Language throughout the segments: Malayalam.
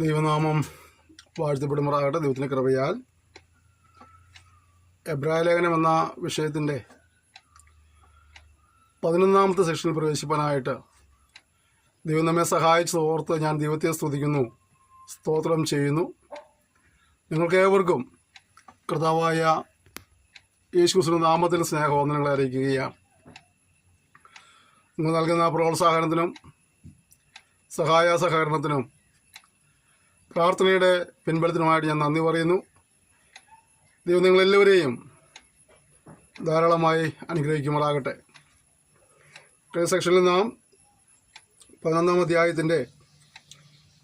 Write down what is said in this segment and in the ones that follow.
ദൈവനാമം വാഴ്ത്തപ്പെടുമാറാകട്ടെ. ദൈവത്തിൻ്റെ കൃപയാൽ എബ്രായ ലേഖനം എന്ന വിഷയത്തിൻ്റെ 11-ാമത്തെ സെക്ഷനിൽ പ്രവേശിപ്പാനായിട്ട് ദൈവം നമ്മെ സഹായിച്ച് ഓർത്ത് ഞാൻ ദൈവത്തെ സ്തുതിക്കുന്നു, സ്തോത്രം ചെയ്യുന്നു. നിങ്ങൾക്കേവർക്കും കർത്താവായ യേശുക്രിസ്തുവിന്റെ നാമത്തിൽ സ്നേഹവന്ദനങ്ങളെ അറിയിക്കുകയാണ്. നിങ്ങൾ നൽകുന്ന പ്രോത്സാഹനത്തിനും സഹകരണത്തിനും പ്രാർത്ഥനയുടെ പിൻബലത്തിനുമായിട്ട് ഞാൻ നന്ദി പറയുന്നു. ദൈവം നിങ്ങളെല്ലാവരെയും ധാരാളമായി അനുഗ്രഹിക്കുമാറാകട്ടെ. കഴിഞ്ഞ സെക്ഷനിൽ നാം 11-ാം അധ്യായത്തിൻ്റെ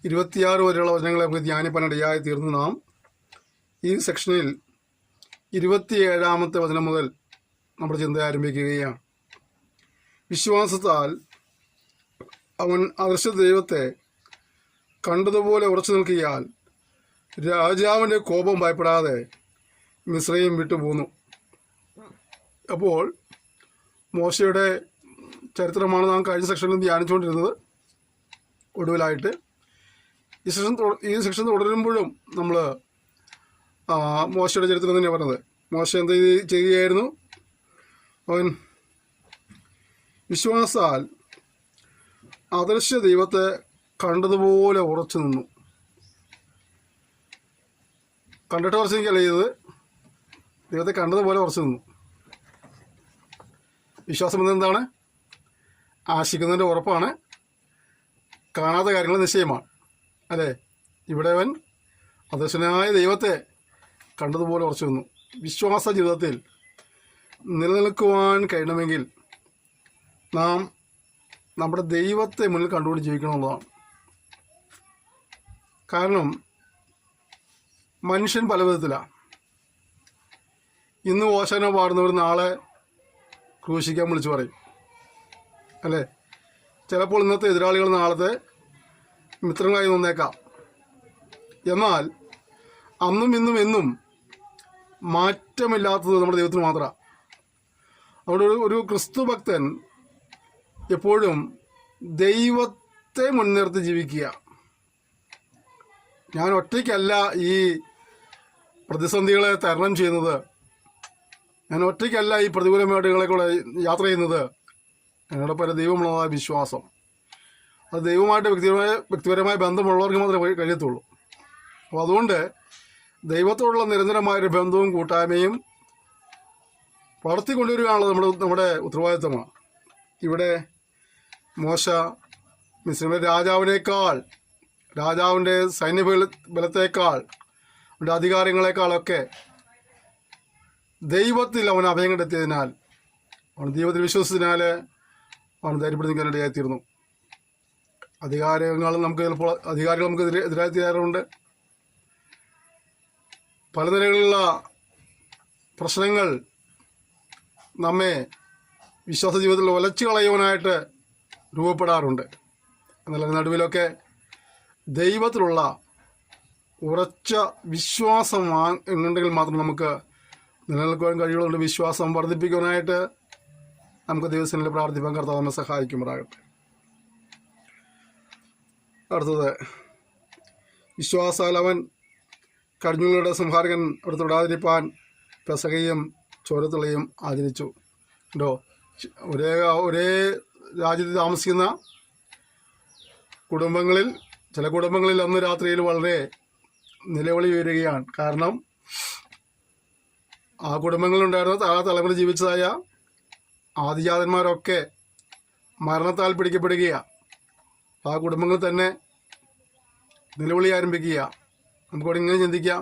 26 വരെയുള്ള വചനങ്ങളെ നമുക്ക് ധ്യാനിപ്പാനിടയായി തീർന്ന് നാം ഈ സെക്ഷനിൽ 27-ാമത്തെ വചനം മുതൽ നമ്മുടെ ചിന്ത ആരംഭിക്കുകയാണ്. വിശ്വാസത്താൽ അവൻ അദൃശ്യ ദൈവത്തെ കണ്ടതുപോലെ ഉറച്ചു നിൽക്കിയാൽ രാജാവിൻ്റെ കോപം ഭയപ്പെടാതെ മിസ്രയീം വിട്ടുപോന്നു. അപ്പോൾ മോശയുടെ ചരിത്രമാണ് നാം കഴിഞ്ഞ സെക്ഷനിൽ ധ്യാനിച്ചുകൊണ്ടിരുന്നത്. ഒടുവിലായിട്ട് ഈ സെക്ഷൻ തുടരുമ്പോഴും നമ്മൾ മോശയുടെ ചരിത്രം തന്നെയാണ് പറഞ്ഞത്. മോശ എന്ത് ചെയ്യുകയായിരുന്നു? അവൻ വിശ്വാസാൽ അദൃശ്യ ദൈവത്തെ കണ്ടതുപോലെ ഉറച്ചു നിന്നു. കണ്ടിട്ട് ഉറച്ചു നിൽക്കുകയല്ല ചെയ്തത്, ദൈവത്തെ കണ്ടതുപോലെ ഉറച്ചു നിന്നു. വിശ്വാസം എന്താണ്? ആശിക്കുന്നതിൻ്റെ ഉറപ്പാണ്, കാണാത്ത കാര്യങ്ങൾ നിശ്ചയമാണ്, അല്ലേ? ഇവിടെ അവൻ അദൃശ്യനായ ദൈവത്തെ കണ്ടതുപോലെ ഉറച്ചു നിന്നു. വിശ്വാസ ജീവിതത്തിൽ നിലനിൽക്കുവാൻ കഴിയണമെങ്കിൽ നാം നമ്മുടെ ദൈവത്തെ മുന്നിൽ കണ്ടുകൊണ്ട് ജീവിക്കണമെന്നുള്ളതാണ്. കാരണം മനുഷ്യൻ പല വിധത്തിലാണ്. ഇന്ന് ഓശാന പാടുന്നവർ നാളെ ക്രൂശിക്കാൻ വിളിച്ചു പറയും, അല്ലേ? ചിലപ്പോൾ ഇന്നത്തെ എതിരാളികൾ നാളത്തെ മിത്രങ്ങളായി നിന്നേക്കാം. എന്നാൽ അന്നും ഇന്നും എന്നും മാറ്റമില്ലാത്തത് നമ്മുടെ ദൈവത്തിന് മാത്രമാണ്. അവിടെ ഒരു ക്രിസ്തു ഭക്തൻ എപ്പോഴും ദൈവത്തെ മുൻനിർത്തി ജീവിക്കുക. ഞാൻ ഒറ്റയ്ക്കല്ല ഈ പ്രതിസന്ധികളെ തരണം ചെയ്യുന്നത്, ഞാൻ ഒറ്റയ്ക്കല്ല ഈ പ്രതികൂല മേടുകളെ കൂടെ യാത്ര ചെയ്യുന്നത്. എന്നോട് പല ദൈവമുള്ളതായ വിശ്വാസം, അത് ദൈവമായിട്ട് വ്യക്തിപരമായ ബന്ധമുള്ളവർക്ക് മാത്രമേ കഴിയത്തുള്ളൂ. അപ്പോൾ അതുകൊണ്ട് ദൈവത്തോടുള്ള നിരന്തരമായൊരു ബന്ധവും കൂട്ടായ്മയും വളർത്തിക്കൊണ്ടുവരികയാണുള്ളത് നമ്മുടെ ഉത്തരവാദിത്തമാണ്. ഇവിടെ മോശ മിസ്രൈമിലെ രാജാവിൻ്റെ സൈന്യ ബലത്തേക്കാൾ അവൻ്റെ അധികാരങ്ങളെക്കാളൊക്കെ ദൈവത്തിൽ അവൻ അഭയം കണ്ടെത്തിയതിനാൽ, അവൻ ദൈവത്തിൽ വിശ്വസിച്ചതിനാൽ അവൻ ധൈര്യപ്പെടുത്തി നിൽക്കാനിടയായിത്തീർന്നു. അധികാരികൾ നമുക്ക് എതിരായി തീരാറുണ്ട്. പല നിലകളിലുള്ള പ്രശ്നങ്ങൾ നമ്മെ വിശ്വാസ ജീവിതത്തിൽ ഒലച്ചു കളയുവാനായിട്ട് രൂപപ്പെടാറുണ്ട്. എന്നാൽ നടുവിലൊക്കെ ദൈവത്തിലുള്ള ഉറച്ച വിശ്വാസം ഉണ്ടെങ്കിൽ മാത്രം നമുക്ക് നിലനിൽക്കുവാൻ കഴിയുള്ളൂ. വിശ്വാസം വർദ്ധിപ്പിക്കുവാനായിട്ട് നമുക്ക് ദൈവസന്നിധിയിൽ പ്രാർത്ഥിപ്പാൻ കർത്താവ് നമ്മെ സഹായിക്കുമാറാകട്ടെ. അടുത്തത്, വിശ്വാസാൽ അവൻ കടിഞ്ഞൂലുകളുടെ സംഹാരകൻ അവിടെ തൊടാതിരിപ്പാൻ പെസഹയും ചോരത്തുള്ളയും ആചരിച്ചു. ഒരേ രാജ്യത്ത് താമസിക്കുന്ന കുടുംബങ്ങളിൽ, ചില കുടുംബങ്ങളിൽ അന്ന് രാത്രിയിൽ വളരെ നിലവിളി ഉയരുകയാണ്. കാരണം ആ കുടുംബങ്ങളിലുണ്ടായിരുന്ന ആ തലമുറ ജീവിച്ചതായ ആദിജാതന്മാരൊക്കെ മരണത്താൽ പിടിക്കപ്പെടുകയാണ്. ആ കുടുംബങ്ങൾ തന്നെ നിലവിളി ആരംഭിക്കുക. നമുക്കവിടെ ഇങ്ങനെ ചിന്തിക്കാം,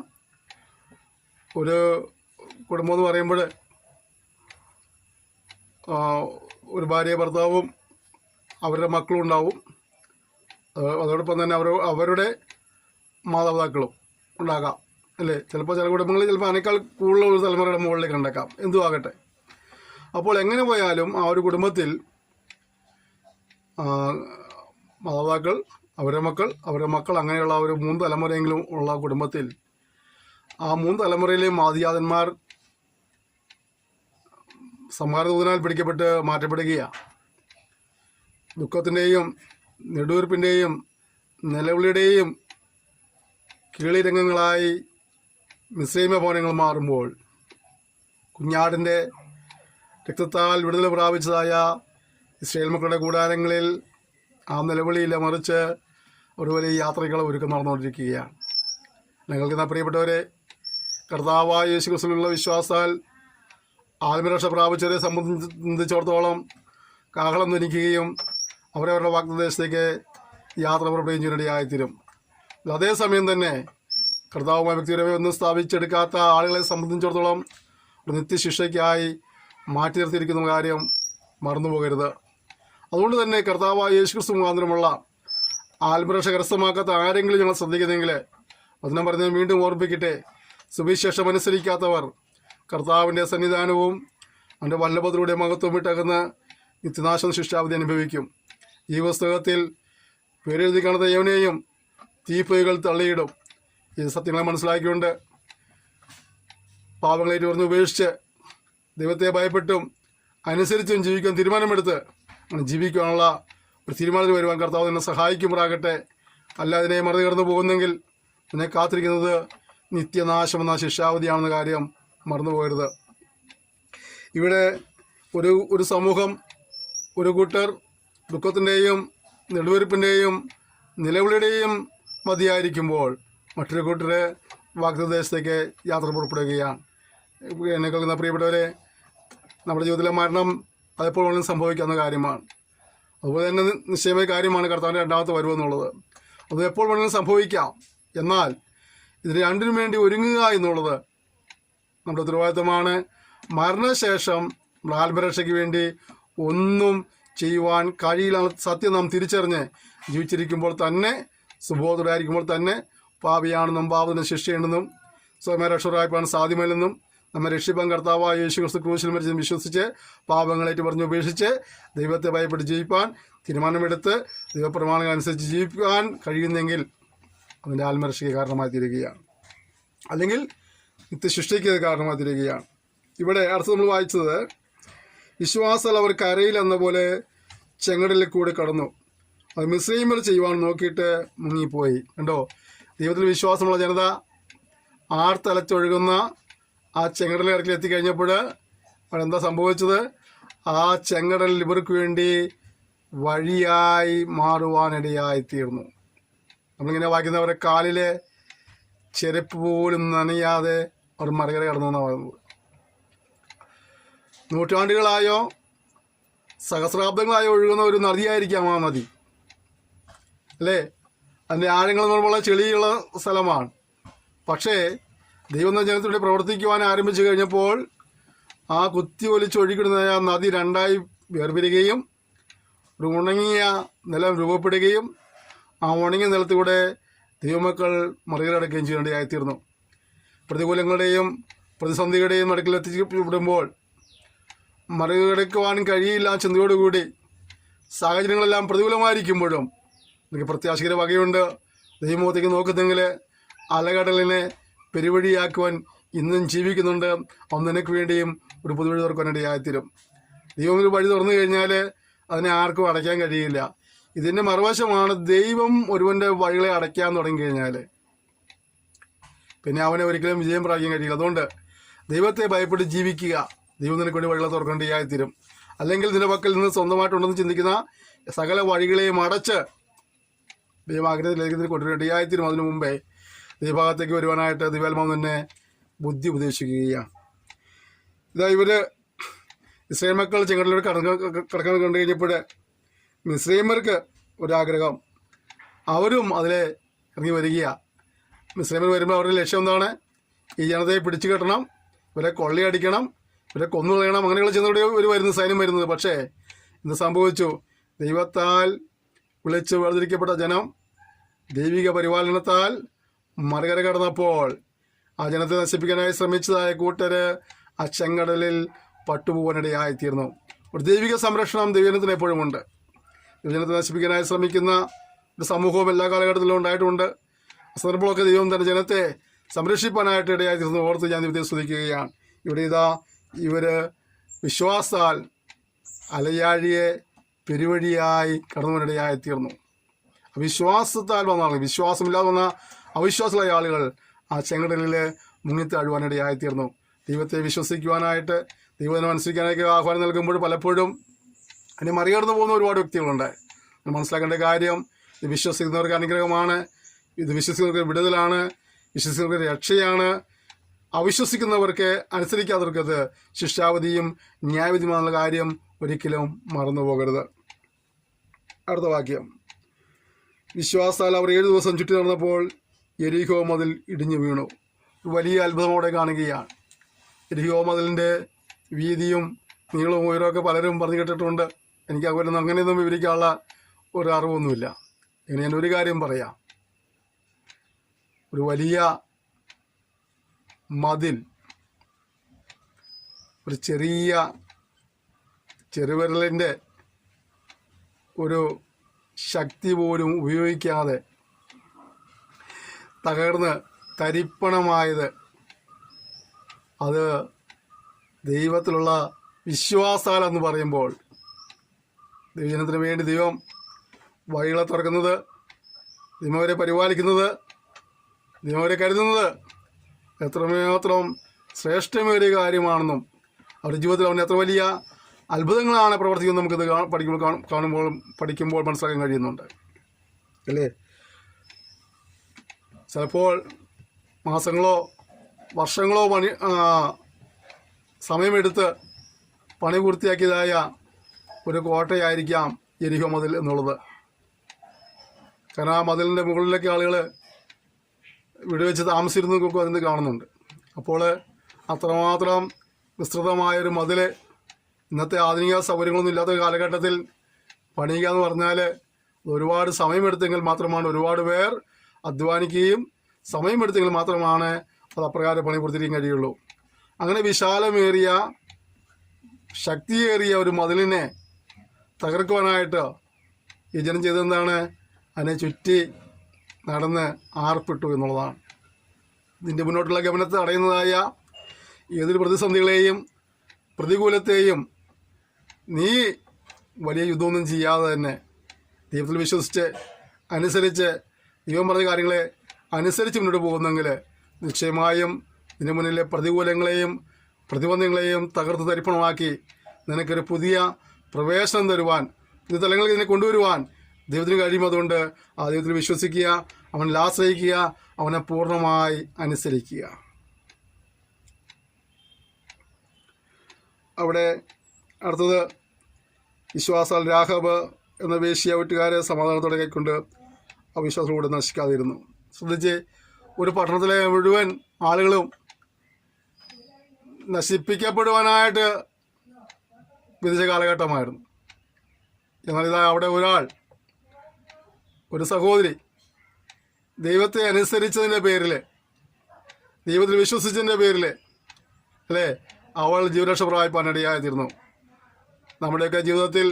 ഒരു കുടുംബം എന്ന് പറയുമ്പോൾ ഒരു ഭാര്യ ഭർത്താവും അവരുടെ മക്കളും ഉണ്ടാവും. അതോടൊപ്പം തന്നെ അവരുടെ മാതാപിതാക്കളും ഉണ്ടാകാം, അല്ലേ? ചിലപ്പോൾ ചില കുടുംബങ്ങളിൽ ചിലപ്പോൾ അതിനേക്കാൾ കൂടുതൽ ഒരു തലമുറയുടെ മുകളിലേക്ക് ഉണ്ടാക്കാം, എന്തും ആകട്ടെ. അപ്പോൾ എങ്ങനെ പോയാലും ആ ഒരു കുടുംബത്തിൽ മാതാപിതാക്കൾ, അവരുടെ മക്കൾ അങ്ങനെയുള്ള ഒരു 3 തലമുറയെങ്കിലും ഉള്ള കുടുംബത്തിൽ ആ 3 തലമുറയിലെയും ആദിജാതന്മാർ സംഹാരദൂതനാൽ പിടിക്കപ്പെട്ട് മാറ്റപ്പെടുകയാണ്. ദുഃഖത്തിൻ്റെയും നെടുവീർപ്പിൻ്റെയും നിലവിളിയുടെയും കീളിരംഗങ്ങളായി മിസ്രൈമ ഭവനങ്ങൾ മാറുമ്പോൾ കുഞ്ഞാടിൻ്റെ രക്തത്താൽ വിടുതൽ പ്രാപിച്ചതായ ഇസ്രായേൽ മക്കളുടെ കൂടാരങ്ങളിൽ ആ നിലവിളിയില്ല, മറിച്ച് ഒരു വലിയ യാത്രകൾ ഒരുക്കം നടന്നുകൊണ്ടിരിക്കുകയാണ്. ഞങ്ങൾക്ക് പ്രിയപ്പെട്ടവരെ, കർത്താവായ യേശു ക്രിസ്തുവിലുള്ള വിശ്വാസത്താൽ ആത്മരക്ഷ പ്രാപിച്ചവരെ സംബന്ധിച്ചിടത്തോളം കാഹളം ധനിക്കുകയും അവരവരുടെ വാഗ്ദത്തദേശത്തേക്ക് യാത്ര പുറപ്പെടുകയും ചെയ്യാനിടയായിത്തീരും. അതേസമയം തന്നെ കർത്താവുമായ വ്യക്തിപരമായി ഒന്നും സ്ഥാപിച്ചെടുക്കാത്ത ആളുകളെ സംബന്ധിച്ചിടത്തോളം ഒരു നിത്യശിക്ഷയ്ക്കായി മാറ്റി നിർത്തിയിരിക്കുന്ന കാര്യം മറന്നുപോകരുത്. അതുകൊണ്ട് തന്നെ കർത്താവായ യേശുക്രിസ്തു മുഖാന്തരമുള്ള ആത്മരക്ഷ കരസ്ഥമാക്കാത്ത ആരെങ്കിലും ഞങ്ങൾ ശ്രദ്ധിക്കുന്നെങ്കിൽ വചനം പറഞ്ഞ് വീണ്ടും ഓർമ്മിപ്പിക്കട്ടെ. സുവിശേഷം അനുസരിക്കാത്തവർ കർത്താവിൻ്റെ സന്നിധാനവും അവൻ്റെ വല്ലഭത്തിലൂടെ മഹത്വം വിട്ടകന്ന് നിത്യനാശം ശിക്ഷാവിധി അനുഭവിക്കും. ഈ പുസ്തകത്തിൽ പേരെഴുതി കാണുന്ന യവനെയും തീപ്പൊയ്കൾ തള്ളിയിടും. ഈ സത്യങ്ങളെ മനസ്സിലാക്കിക്കൊണ്ട് പാപങ്ങളേറ്റ് പറഞ്ഞ് ഉപേക്ഷിച്ച് ദൈവത്തെ ഭയപ്പെട്ടും അനുസരിച്ചും ജീവിക്കാൻ തീരുമാനമെടുത്ത് അങ്ങനെ ജീവിക്കാനുള്ള ഒരു തീരുമാനത്തിൽ വരുവാൻ കർത്താവ് എന്നെ സഹായിക്കുമാറാകട്ടെ. അല്ല അതിനെ മറികടന്നു പോകുന്നെങ്കിൽ എന്നെ കാത്തിരിക്കുന്നത് നിത്യനാശമെന്ന ശിക്ഷാവധിയാണെന്ന കാര്യം മറന്നു പോകരുത്. ഇവിടെ ഒരു സമൂഹം, ഒരു കൂട്ടർ ദുഃഖത്തിൻ്റെയും നെടുവെരുപ്പിൻ്റെയും നിലവിളിയുടെയും മതിയായിരിക്കുമ്പോൾ മറ്റൊരു കൂട്ടർ വാഗ്ദത്തദേശത്തേക്ക് യാത്ര പുറപ്പെടുകയാണ്. എന്നെ കേൾക്കുന്ന പ്രിയപ്പെട്ടവരെ, നമ്മുടെ ജീവിതത്തിലെ മരണം അതെപ്പോൾ വേണമെങ്കിലും സംഭവിക്കാവുന്ന കാര്യമാണ്. അതുപോലെ തന്നെ നിശ്ചയമായ കാര്യമാണ് കർത്താവിൻ്റെ രണ്ടാമത്തെ വരവെന്നുള്ളത്. അത് എപ്പോൾ വേണമെങ്കിലും സംഭവിക്കാം. എന്നാൽ ഇതിന് രണ്ടിനും വേണ്ടി ഒരുങ്ങുക എന്നുള്ളത് നമ്മുടെ ഉത്തരവാദിത്തമാണ്. മരണശേഷം ആത്മരക്ഷയ്ക്ക് വേണ്ടി ഒന്നും ചെയ്യുവാൻ കഴിയില്ല സത്യം നാം തിരിച്ചറിഞ്ഞ് ജീവിച്ചിരിക്കുമ്പോൾ തന്നെ, സുബോധരായിരിക്കുമ്പോൾ തന്നെ പാപിയാണെന്നും പാപത്തിന് ശിക്ഷയുണ്ടെന്നും സ്വയമേ രക്ഷകരായിപ്പാൻ സാധ്യമല്ലെന്നും നമ്മെ രക്ഷിപ്പാൻ കർത്താവായ യേശു ക്രിസ്തു ക്രൂശിൽ മരിച്ച് വിശ്വസിച്ച് പാപങ്ങളേറ്റ് പറഞ്ഞ് ഉപേക്ഷിച്ച് ദൈവത്തെ ഭയപ്പെട്ട് ജീവിപ്പാൻ തീരുമാനമെടുത്ത് ദൈവപ്രമാണങ്ങൾ അനുസരിച്ച് ജീവിക്കാൻ കഴിയുന്നെങ്കിൽ അതിൻ്റെ ആത്മരക്ഷയ്ക്ക് കാരണമായി തീരുകയാണ്, അല്ലെങ്കിൽ നിത്യസൃഷ്ടിക്ക് കാരണമായി തീരുകയാണ്. ഇവിടെ അടുത്ത് നമ്മൾ വായിച്ചത്, വിശ്വാസത്തിൽ അവർ കരയിൽ എന്ന പോലെ ചെങ്കടലിൽ കൂടെ കടന്നു, അത് മിസ്രൈമിൽ ചെയ്യുവാൻ നോക്കിയിട്ട് മുങ്ങിപ്പോയി. കണ്ടോ, ദൈവത്തിൽ വിശ്വാസമുള്ള ജനത ആർത്തലച്ചൊഴുകുന്ന ആ ചെങ്കടലിൽ ഇറക്കി എത്തിക്കഴിഞ്ഞപ്പോൾ അവിടെ എന്താ സംഭവിച്ചത്? ആ ചെങ്കടലിൽ ഇവർക്ക് വേണ്ടി വഴിയായി മാറുവാനിടയായിത്തീർന്നു. നമ്മളിങ്ങനെ വായിക്കുന്നവരെ കാലിലെ ചെരുപ്പ് പോലും നനയാതെ അവർ മറികര കടന്നു എന്നാണ് പറയുന്നത്. നൂറ്റാണ്ടുകളായോ സഹസ്രാബ്ദങ്ങളായോ ഒഴുകുന്ന ഒരു നദിയായിരിക്കാം ആ നദി, അല്ലേ? അതിൻ്റെ ആഴങ്ങൾ എന്നുള്ള ചെളിയുള്ള സ്ഥലമാണ്. പക്ഷേ ദൈവം ജനത്തിലൂടെ പ്രവർത്തിക്കുവാൻ ആരംഭിച്ചു കഴിഞ്ഞപ്പോൾ ആ കുത്തി ഒലിച്ചൊഴുകിടുന്ന ആ നദി രണ്ടായി വേർപിരിയുകയും ഒരു ഉണങ്ങിയ നിലം രൂപപ്പെടുകയും ആ ഉണങ്ങിയ നിലത്തിലൂടെ ദൈവമക്കൾ മറികടക്കുകയും ചെയ്യേണ്ടതായിത്തീർന്നു. പ്രതികൂലങ്ങളുടെയും പ്രതിസന്ധികളുടെയും നടുക്കിൽ എത്തിക്കപ്പെടുമ്പോൾ മറികടക്കുവാൻ കഴിയില്ല ചിന്തയോടുകൂടി സാഹചര്യങ്ങളെല്ലാം പ്രതികൂലമായിരിക്കുമ്പോഴും എനിക്ക് പ്രത്യാശകര വകയുണ്ട്. ദൈവമുഖത്തേക്ക് നോക്കുന്നെങ്കിൽ അലകടലിനെ പെരുവഴിയാക്കുവാൻ ഇന്നും ജീവിക്കുന്നുണ്ട്. അവൻ നിനക്ക് വേണ്ടിയും ഒരു പുതുവഴി തുറക്കാനിടയായിത്തീരും. ദൈവം ഒരു വഴി തുറന്നു കഴിഞ്ഞാൽ അതിനെ ആർക്കും അടയ്ക്കാൻ കഴിയില്ല. ഇതിൻ്റെ മറുവശമാണ്, ദൈവം ഒരുവൻ്റെ വഴികളെ അടയ്ക്കാൻ തുടങ്ങിക്കഴിഞ്ഞാൽ പിന്നെ അവനെ ഒരിക്കലും വിജയം പ്രാപിക്കാൻ കഴിയില്ല. അതുകൊണ്ട് ദൈവത്തെ ഭയപ്പെട്ട് ജീവിക്കുക. ദൈവം നിനക്ക് വേണ്ടി വഴികളെ തുറക്കേണ്ടതായിത്തീരും. അല്ലെങ്കിൽ നിന്റെ പക്കൽ നിന്ന് സ്വന്തമായിട്ടുണ്ടെന്ന് ചിന്തിക്കുന്ന സകല വഴികളെയും അടച്ച് ദൈവാഗ്രഹത്തിലേക്ക് കൊണ്ടുവരേണ്ടതായിത്തീരും. അതിനു മുമ്പേ ദൈവഭാഗത്തേക്ക് വരുവാനായിട്ട് ദൈവാത്മാവ് തന്നെ ബുദ്ധി ഉപദേശിക്കുകയാണ്. ഇതാ ഇവർ ഇസ്രായേൽ മക്കൾ ചെങ്കടലിലൂടെ കടക്കാൻ കണ്ടു കഴിഞ്ഞപ്പോൾ മിസ്രൈമർക്ക് ഒരാഗ്രഹം, അവരും അതിലെ ഇറങ്ങി വരികയാണ്. മിസ്രൈമർ വരുമ്പോൾ അവരുടെ ലക്ഷ്യം എന്താണ്? ഈ ജനതയെ പിടിച്ചു കെട്ടണം, ഇവരെ കൊള്ളയടിക്കണം, ഇവരെ കൊന്നുകളയണം, അങ്ങനെയുള്ള ചിന്തയോടെ ഒരു വരുന്ന സൈന്യം വരുന്നത്. പക്ഷേ ഇന്ന് സംഭവിച്ചു, ദൈവത്താൽ വിളിച്ച് വേർതിരിക്കപ്പെട്ട ജനം ദൈവിക പരിപാലനത്താൽ മറികര കടന്നപ്പോൾ ആ ജനത്തെ നശിപ്പിക്കാനായി ശ്രമിച്ചതായ കൂട്ടര് ആ ചെങ്കടലിൽ പട്ടുപോകാനിടയായിത്തീർന്നു. ഒരു ദൈവിക സംരക്ഷണം ദൈവജനത്തിന് എപ്പോഴും ഉണ്ട്. ദൈവജനത്തെ നശിപ്പിക്കാനായി ശ്രമിക്കുന്ന ഒരു സമൂഹവും എല്ലാ കാലഘട്ടത്തിലും ഉണ്ടായിട്ടുണ്ട്. സന്ദർഭങ്ങളൊക്കെ ദൈവം തന്റെ ജനത്തെ സംരക്ഷിപ്പാനായിട്ട് ഇടയായിത്തീർന്നു ഓർത്ത് ഞാൻ ദൈവത്തെ സ്തുതിക്കുകയാണ്. ഇവിടെ ഇതാ ഇവർ വിശ്വാസത്താൽ അലയാഴിയെ പെരുവഴിയായി കടന്നുവനിടയായിത്തീർന്നു. വിശ്വാസത്താൽ വന്നാണ്, വിശ്വാസമില്ലാതെ വന്ന അവിശ്വാസികളായ ആളുകൾ ആ ചെങ്കടലിൽ മുങ്ങിത്താഴുവാനിടയായിത്തീർന്നു. ദൈവത്തെ വിശ്വസിക്കുവാനായിട്ട്, ദൈവത്തിനെ അനുസരിക്കാനായിട്ട് ആഹ്വാനം നൽകുമ്പോൾ പലപ്പോഴും അതിനെ മറികടന്നു പോകുന്ന ഒരുപാട് വ്യക്തികളുണ്ട്. മനസ്സിലാക്കേണ്ട കാര്യം, ഇത് വിശ്വസിക്കുന്നവർക്ക് അനുഗ്രഹമാണ്, ഇത് വിശ്വസിക്കുന്നവർക്ക് വിടുതലാണ്, വിശ്വസിക്കുന്നവർക്ക് രക്ഷയാണ്. അവിശ്വസിക്കുന്നവർക്ക്, അനുസരിക്കാത്തവർക്ക് അത് ശിക്ഷാവധിയും ന്യായവിധിയുമാണെന്ന കാര്യം ഒരിക്കലും മറന്നു പോകരുത്. അടുത്ത വാക്യം, വിശ്വാസത്താൽ അവർ 7 ദിവസം ചുറ്റി നടന്നപ്പോൾ യെരിഹോ മതിൽ ഇടിഞ്ഞു വീണു. വലിയ അത്ഭുതമോടെ കാണുകയാണ്. യെരിഹോ മതിലിൻ്റെ വീതിയും നീളവും ഉയരമൊക്കെ പലരും പറഞ്ഞു കേട്ടിട്ടുണ്ട്. എനിക്ക് അതുപോലെ അങ്ങനെയൊന്നും വിവരിക്കാനുള്ള ഒരു അറിവൊന്നുമില്ല. ഇനി ഞാൻ ഒരു കാര്യം പറയാം. ഒരു വലിയ മതിൽ ഒരു ചെറുവിരലിൻ്റെ ഒരു ശക്തി പോലും ഉപയോഗിക്കാതെ തകർന്ന് തരിപ്പണമായത്, അത് ദൈവത്തിലുള്ള വിശ്വാസാലെന്ന് പറയുമ്പോൾ, ദൈവജനത്തിന് വേണ്ടി ദൈവം വഴികളെ തുറക്കുന്നത്, ദൈവം അവരെ പരിപാലിക്കുന്നത്, ദൈവം അവരെ കരുതുന്നത് എത്രമാത്രം ശ്രേഷ്ഠമേറിയ കാര്യമാണെന്നും അവരുടെ ജീവിതത്തിൽ അവൻ എത്ര വലിയ അത്ഭുതങ്ങളാണ് പ്രവർത്തിക്കുന്നത് നമുക്കിത് പഠിക്കുമ്പോൾ മനസ്സിലാക്കാൻ കഴിയുന്നുണ്ട് അല്ലേ. ചിലപ്പോൾ മാസങ്ങളോ വർഷങ്ങളോ സമയമെടുത്ത് പണി പൂർത്തിയാക്കിയതായ ഒരു കോട്ടയായിരിക്കാം യെരിഹോ മതിൽ എന്നുള്ളത്. കാരണം ആ മതിലിൻ്റെ മുകളിലേക്ക് ആളുകൾ വിടുവെച്ച് താമസിച്ചിരുന്നതൊക്കെ അതിന് കാണുന്നുണ്ട്. അപ്പോൾ അത്രമാത്രം വിസ്തൃതമായൊരു മതിൽ ഇന്നത്തെ ആധുനിക സൗകര്യങ്ങളൊന്നും ഇല്ലാത്ത കാലഘട്ടത്തിൽ പണിയുക എന്ന് പറഞ്ഞാൽ ഒരുപാട് സമയമെടുത്തെങ്കിൽ മാത്രമാണ്, ഒരുപാട് പേർ അധ്വാനിക്കുകയും സമയമെടുത്തെങ്കിൽ മാത്രമാണ് അത് അപ്രകാരം പണി പൂർത്തിയാക്കാൻ കഴിയുള്ളൂ. അങ്ങനെ വിശാലമേറിയ ശക്തിയേറിയ ഒരു മതിലിനെ തകർക്കുവാനായിട്ട് ഈ ജനം ചെയ്തതെന്താണ്? അതിനെ ചുറ്റി നടന്ന് ആർപ്പിട്ടു എന്നുള്ളതാണ്. ഇതിൻ്റെ മുന്നോട്ടുള്ള ഗമനത്തെ തടയുന്നതായ ഏതൊരു പ്രതിസന്ധികളെയും പ്രതികൂലത്തെയും നീ വലിയ യുദ്ധമൊന്നും ചെയ്യാതെ തന്നെ ദൈവത്തിൽ വിശ്വസിച്ച് അനുസരിച്ച് ദൈവം പറഞ്ഞ കാര്യങ്ങളെ അനുസരിച്ച് മുന്നോട്ട് പോകുന്നെങ്കിൽ നിശ്ചയമായും ഇതിനു മുന്നിലെ പ്രതികൂലങ്ങളെയും പ്രതിബന്ധങ്ങളെയും തകർത്ത് തരിപ്പണമാക്കി നിനക്കൊരു പുതിയ പ്രവേശനം തരുവാൻ, പുതിയ തലങ്ങളിൽ ഇതിനെ കൊണ്ടുവരുവാൻ ദൈവത്തിന് കഴിയും. അതുകൊണ്ട് ആ ദൈവത്തിൽ വിശ്വസിക്കുക, അവനിൽ ആശ്രയിക്കുക, അവനെ പൂർണ്ണമായി അനുസരിക്കുക. അവിടെ അടുത്തത്, വിശ്വാസാൽ രാഘബ് എന്ന വേശ്യ വീട്ടുകാരെ സമാധാനത്തോടെ കൈക്കൊണ്ട് അവിശ്വാസത്തോടെ നശിക്കാതിരുന്നു. ശ്രദ്ധിച്ച്, ഒരു പട്ടണത്തിലെ മുഴുവൻ ആളുകളും നശിപ്പിക്കപ്പെടുവാനായിട്ട് വിധിച്ച കാലഘട്ടമായിരുന്നു. എന്നാൽ ഇതാ അവിടെ ഒരു സഹോദരി ദൈവത്തെ അനുസരിച്ചതിൻ്റെ പേരിൽ, ദൈവത്തിൽ വിശ്വസിച്ചതിൻ്റെ പേരിൽ അല്ലേ, അവൾ ജീവരക്ഷ പ്രാപിപ്പാനിടയായിത്തീർന്നു. നമ്മുടെയൊക്കെ ജീവിതത്തിൽ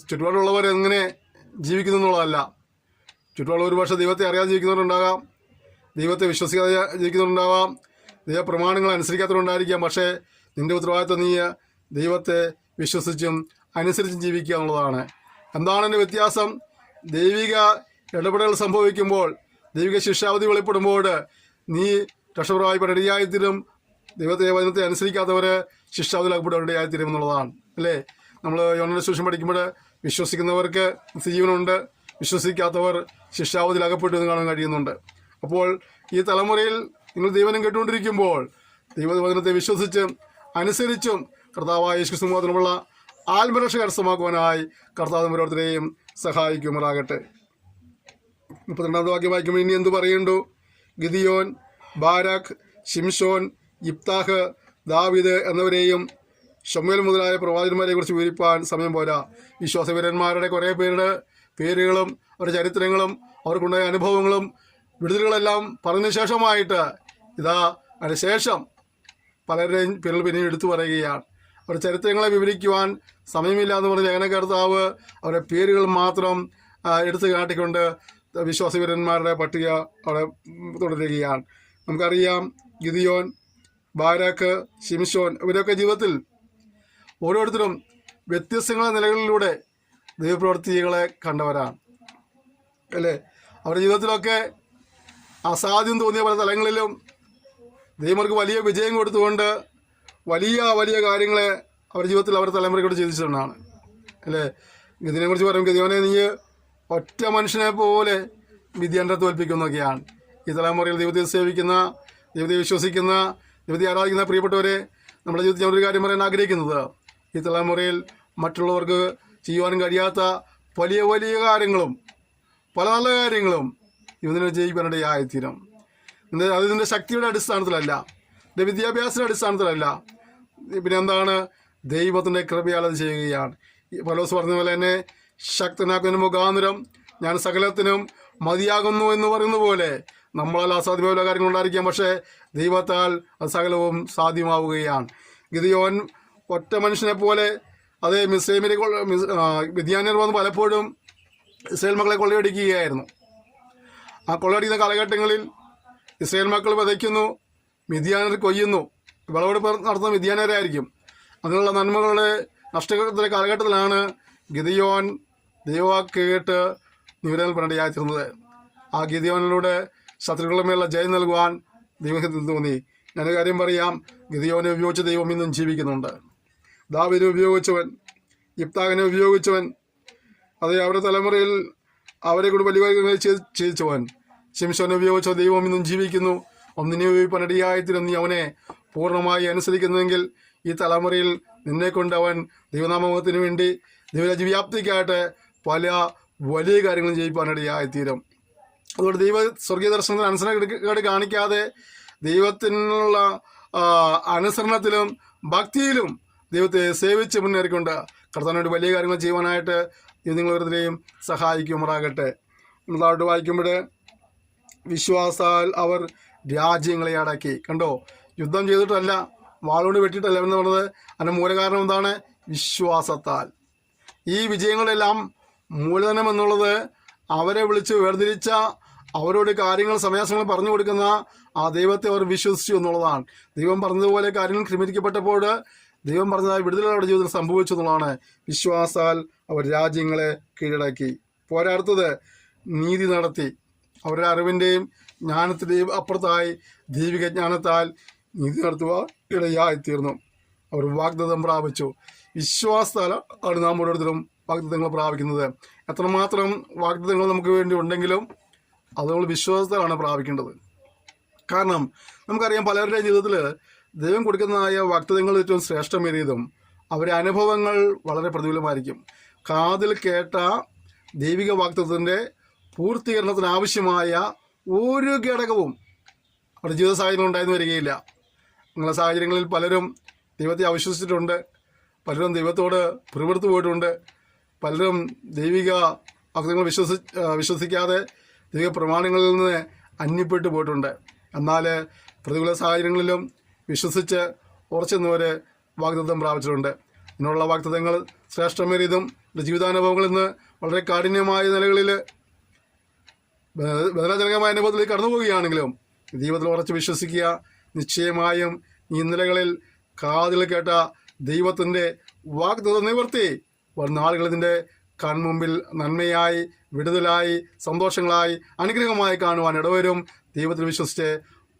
ചുറ്റുപാടുള്ളവർ എങ്ങനെ ജീവിക്കുന്നു എന്നുള്ളതല്ല. ചുറ്റുപാടുള്ള ഒരു പക്ഷേ ദൈവത്തെ അറിയാതെ ജീവിക്കുന്നവരുണ്ടാകാം, ദൈവത്തെ വിശ്വസിക്കാതെ ജീവിക്കുന്നവരുണ്ടാകാം, ദൈവ പ്രമാണങ്ങൾ അനുസരിക്കാത്തവരുണ്ടായിരിക്കാം. പക്ഷേ നിൻ്റെ ഉത്തരവാദിത്വം നീ ദൈവത്തെ വിശ്വസിച്ചും അനുസരിച്ചും ജീവിക്കുക എന്നുള്ളതാണ്. എന്താണ് എൻ്റെ വ്യത്യാസം? ദൈവിക ഇടപെടൽ സംഭവിക്കുമ്പോൾ, ദൈവിക ശിക്ഷാവധി വെളിപ്പെടുമ്പോൾ നീ രക്ഷപ്രാപിപ്പാൻ ഇടയായിത്തീരും. ദൈവത്തെ അനുസരിക്കാത്തവർ ശിക്ഷാവധിയിൽ അകപ്പെടാൻ ഇടയായിത്തീരും എന്നുള്ളതാണ് അല്ലേ. നമ്മൾ യോഹന്നാന്റെ സുവിശേഷം പഠിക്കുമ്പോൾ വിശ്വസിക്കുന്നവർക്ക് ജീവനുണ്ട്, വിശ്വസിക്കാത്തവർ ശിക്ഷാവധിയിൽ അകപ്പെട്ടു എന്ന് കാണാൻ കഴിയുന്നുണ്ട്. അപ്പോൾ ഈ തലമുറയിൽ നിങ്ങൾ ദൈവനം കേട്ടുകൊണ്ടിരിക്കുമ്പോൾ ദൈവവചനത്തെ വിശ്വസിച്ചും അനുസരിച്ചും കർത്താവായ യേശുക്രിസ്തു മാത്രമുള്ള ആത്മരക്ഷ കരസ്ഥമാക്കുവാനായി കർത്താവ് ഓരോരുത്തരെയും സഹായിക്കുമാറാകട്ടെ. 32 വാക്യം വായിക്കുമ്പോൾ ഇനി എന്തു പറയേണ്ടു? ഗിദിയോൻ, ബാരാഖ്, ശിംശോൻ, യിപ്താഹ്, ദാവീദ് എന്നിവരെയും ശമൂവേൽ മുതലായ പ്രവാചകന്മാരെ കുറിച്ച് വിവരിപ്പാൻ സമയം പോരാ. വിശ്വാസവീരന്മാരുടെ കുറേ പേരുടെ പേരുകളും അവരുടെ ചരിത്രങ്ങളും അവർക്കുണ്ടായ അനുഭവങ്ങളും വിടുതലുകളെല്ലാം പറഞ്ഞതിന് ശേഷമായിട്ട് ഇതാ അതിനുശേഷം പലരുടെയും പേരുകൾ പിന്നീട് എടുത്തു പറയുകയാണ്. അവരുടെ ചരിത്രങ്ങളെ വിവരിക്കുവാൻ സമയമില്ല എന്ന് പറഞ്ഞ ലേഖനകർത്താവ് അവരുടെ പേരുകൾ മാത്രം എടുത്തു കാട്ടിക്കൊണ്ട് വിശ്വാസവീരന്മാരുടെ പട്ടിക അവിടെ തുടരുകയാണ്. നമുക്കറിയാം, ഗിദിയോൻ, ബാരാഖ്, ശിംശോൻ ഇവരൊക്കെ ജീവിതത്തിൽ ഓരോരുത്തരും വ്യത്യസ്തങ്ങളായ നിലകളിലൂടെ ദൈവപ്രവൃത്തികളെ കണ്ടവരാണ്. അല്ലേ? അവരുടെ ജീവിതത്തിലൊക്കെ അസാധ്യം തോന്നിയ പല തലങ്ങളിലും ദൈവർക്ക് വലിയ വിജയം കൊടുത്തുകൊണ്ട് വലിയ വലിയ കാര്യങ്ങളെ അവരുടെ ജീവിതത്തിൽ അവരുടെ തലമുറയോട് ചെയ്തിട്ടുള്ളതാണ്, അല്ലേ? ഗിദിയോനെക്കുറിച്ച് പറയും, ഗിദിയോനെ നീ ഒറ്റ മനുഷ്യനെ പോലെ മിദ്യാന്റെ തോൽപ്പിക്കുന്നൊക്കെയാണ്. ഈ തലമുറയിൽ ദൈവത്തെ സേവിക്കുന്ന, ദൈവത്തെ വിശ്വസിക്കുന്ന, ദൈവത്തെ ആരാധിക്കുന്ന പ്രിയപ്പെട്ടവരെ, നമ്മുടെ ജീവിതത്തിൽ ഞാൻ ഒരു കാര്യം പറയാൻ ആഗ്രഹിക്കുന്നത്, ഈ തലമുറയിൽ മറ്റുള്ളവർക്ക് ചെയ്യുവാനും കഴിയാത്ത വലിയ വലിയ കാര്യങ്ങളും പല നല്ല കാര്യങ്ങളും ഇതിനെ ജയിക്കാനിടയായിത്തീരും. അത് ഇതിൻ്റെ ശക്തിയുടെ അടിസ്ഥാനത്തിലല്ല, ഇതിൻ്റെ വിദ്യാഭ്യാസത്തിന്റെ അടിസ്ഥാനത്തിലല്ല, പിന്നെ എന്താണ്, ദൈവത്തിൻ്റെ കൃപയാൽ അത് ചെയ്യുകയാണ്. പൗലോസ് പറഞ്ഞ പോലെ തന്നെ ശക്തനാക്കുന്നതിന് മുഖാന്തരം ഞാൻ സകലത്തിനും മതിയാകുന്നു എന്ന് പറയുന്ന പോലെ നമ്മളാൽ അസാധ്യമായ കാര്യങ്ങൾ ഉണ്ടായിരിക്കാം, പക്ഷേ ദൈവത്താൽ അത് സകലവും സാധ്യമാവുകയാണ്. ഗിദിയോൻ ഒറ്റ മനുഷ്യനെ പോലെ അതേ മിസ്രൈമിലേക്ക് മിദ്യാന്യർ വന്ന് പലപ്പോഴും ഇസ്രായേൽ മക്കളെ കൊള്ളയടിക്കുകയായിരുന്നു. ആ കൊള്ളയടിക്കുന്ന കാലഘട്ടങ്ങളിൽ ഇസ്രായേൽ മക്കൾ വിതയ്ക്കുന്നു, മിദ്യാന്യർ കൊയ്യുന്നു. വിളവെടുപ്പ് നടത്തുന്ന മിദ്യാന്യരായിരിക്കും. അങ്ങനെയുള്ള നന്മകളുടെ നഷ്ടത്തിന്റെ കാലഘട്ടത്തിലാണ് ഗിദിയോൻ ദൈവവാക്ക് കേട്ട് നിവേദനം പറഞ്ഞിടയായിത്തീർന്നത്. ആ ഗിദിയോനിലൂടെ ശത്രുക്കളുടെ മേലുള്ള ജയം നൽകുവാൻ ദൈവത്തിന് തോന്നി. ഞാനൊരു കാര്യം പറയാം, ഗിദിയോനെ ഉപയോഗിച്ച ദൈവം ഇന്നും ജീവിക്കുന്നുണ്ട്. ദാവീദിനെ ഉപയോഗിച്ചവൻ, യിഫ്താഹിനെ ഉപയോഗിച്ചവൻ, അത് അവരുടെ തലമുറയിൽ അവരെ കൂടി വലിയ കാര്യങ്ങൾ ചെയ്യിച്ചവൻ, ശിംശോനെ ഉപയോഗിച്ച ദൈവം ഇന്നും ജീവിക്കുന്നു. ഒന്നിനെ ഉപയോഗിപ്പനടിയായിത്തീരും. നീ അവനെ പൂർണ്ണമായി അനുസരിക്കുന്നെങ്കിൽ ഈ തലമുറയിൽ നിന്നെ കൊണ്ട് അവൻ ദൈവനാമത്തിന് വേണ്ടി ദൈവരാജ്യ വ്യാപ്തിക്കായിട്ട് പല വലിയ കാര്യങ്ങളും ചെയ്യിപ്പാനിടയായിത്തീരും. അതുകൊണ്ട് ദൈവ സ്വർഗീയ ദർശനത്തിന് അനുസരണക്കേട് കാണിക്കാതെ ദൈവത്തിനുള്ള അനുസരണത്തിലും ഭക്തിയിലും ദൈവത്തെ സേവിച്ച് മുന്നേറിക്കൊണ്ട് കർത്താവിനോട് വലിയ കാര്യങ്ങൾ ചെയ്യുവാനായിട്ട് ഇത് നിങ്ങളോരുത്തരെയും സഹായിക്കുമാറാകട്ടെ. നമ്മളായിട്ട് വായിക്കുമ്പോൾ വിശ്വാസാൽ അവർ രാജ്യങ്ങളെ അടക്കി. കണ്ടോ, യുദ്ധം ചെയ്തിട്ടല്ല, വാളുകൊണ്ട് വെട്ടിയിട്ടല്ല എന്ന് പറഞ്ഞത്. അതിൻ്റെ മൂലകാരണം എന്താണ്? വിശ്വാസത്താൽ. ഈ വിജയങ്ങളെല്ലാം മൂലധനം എന്നുള്ളത് അവരെ വിളിച്ച് വേർതിരിച്ച, അവരോട് കാര്യങ്ങൾ സമയാസമയം പറഞ്ഞു കൊടുക്കുന്ന ആ ദൈവത്തെ അവർ വിശ്വസിച്ചു എന്നുള്ളതാണ്. ദൈവം പറഞ്ഞതുപോലെ കാര്യങ്ങൾ ക്രമീകരിക്കപ്പെട്ടപ്പോൾ ദൈവം പറഞ്ഞതായി വിടുതൽ അവരുടെ ജീവിതത്തിൽ സംഭവിച്ചു എന്നുള്ളതാണ്. വിശ്വാസാൽ അവർ രാജ്യങ്ങളെ കീഴടക്കി. പോരാടുത്തത് നീതി നടത്തി. അവരുടെ അറിവിൻ്റെയും ജ്ഞാനത്തിൻ്റെയും അപ്പുറത്തായി ദൈവിക ജ്ഞാനത്താൽ നീതി നടത്തുവാൻ ഇടയായിത്തീർന്നു. അവർ വാഗ്ദത്തം പ്രാപിച്ചു. വിശ്വാസത്താൽ ആണ് നാം ഓരോരുത്തരും വാഗ്ദത്തങ്ങൾ പ്രാപിക്കുന്നത്. എത്രമാത്രം വാഗ്ദത്തങ്ങൾ നമുക്ക് വേണ്ടി ഉണ്ടെങ്കിലും അത് നമ്മൾ വിശ്വാസത്താലാണ് പ്രാപിക്കേണ്ടത്. കാരണം നമുക്കറിയാം, പലരുടെയും ജീവിതത്തിൽ ദൈവം കൊടുക്കുന്നതായ വാഗ്ദത്തങ്ങൾ ഏറ്റവും ശ്രേഷ്ഠമേറിയതും അവരുടെ അനുഭവങ്ങൾ വളരെ പ്രതികൂലമായിരിക്കും. കാതിൽ കേട്ട ദൈവിക വാഗ്ദത്തത്തിൻ്റെ പൂർത്തീകരണത്തിന് ആവശ്യമായ ഒരു ഘടകവും അവരുടെ ജീവിത സാഹചര്യങ്ങൾ ഉണ്ടായിരുന്നു വരികയില്ല. നിങ്ങളുടെ സാഹചര്യങ്ങളിൽ പലരും ദൈവത്തെ അവിശ്വസിച്ചിട്ടുണ്ട്, പലരും ദൈവത്തോട് പിറുപിറുത്തു പോയിട്ടുണ്ട്, പലരും ദൈവിക വാഗ്ദത്തങ്ങൾ വിശ്വസിക്കാതെ ദൈവിക പ്രമാണങ്ങളിൽ നിന്ന് അന്യപ്പെട്ടു പോയിട്ടുണ്ട്. എന്നാൽ പ്രതികൂല സാഹചര്യങ്ങളിലും വിശ്വസിച്ച് ഉറച്ചെന്നവർ വാഗ്ദത്തം പ്രാപിച്ചിട്ടുണ്ട്. ഇതിനുള്ള വാഗ്ദത്തങ്ങൾ ശ്രേഷ്ഠമേറിയതും ജീവിതാനുഭവങ്ങളിൽ നിന്ന് വളരെ കാഠിന്യമായ നിലകളിൽ വേദനാജനകമായ അനുഭവത്തിലേക്ക് കടന്നു പോവുകയാണെങ്കിലും ദൈവത്തിൽ ഉറച്ച് വിശ്വസിക്കുക. നിശ്ചയമായും ഈ നിലകളിൽ കാതിൽ കേട്ട ദൈവത്തിൻ്റെ വാഗ്ദത്തം നിവർത്തി വരുന്ന ആളുകൾ ഇതിൻ്റെ കൺമുമ്പിൽ നന്മയായി, വിടുതലായി, സന്തോഷങ്ങളായി, അനുഗ്രഹമായി കാണുവാൻ ഇടവരും. ദൈവത്തിൽ വിശ്വസിച്ച്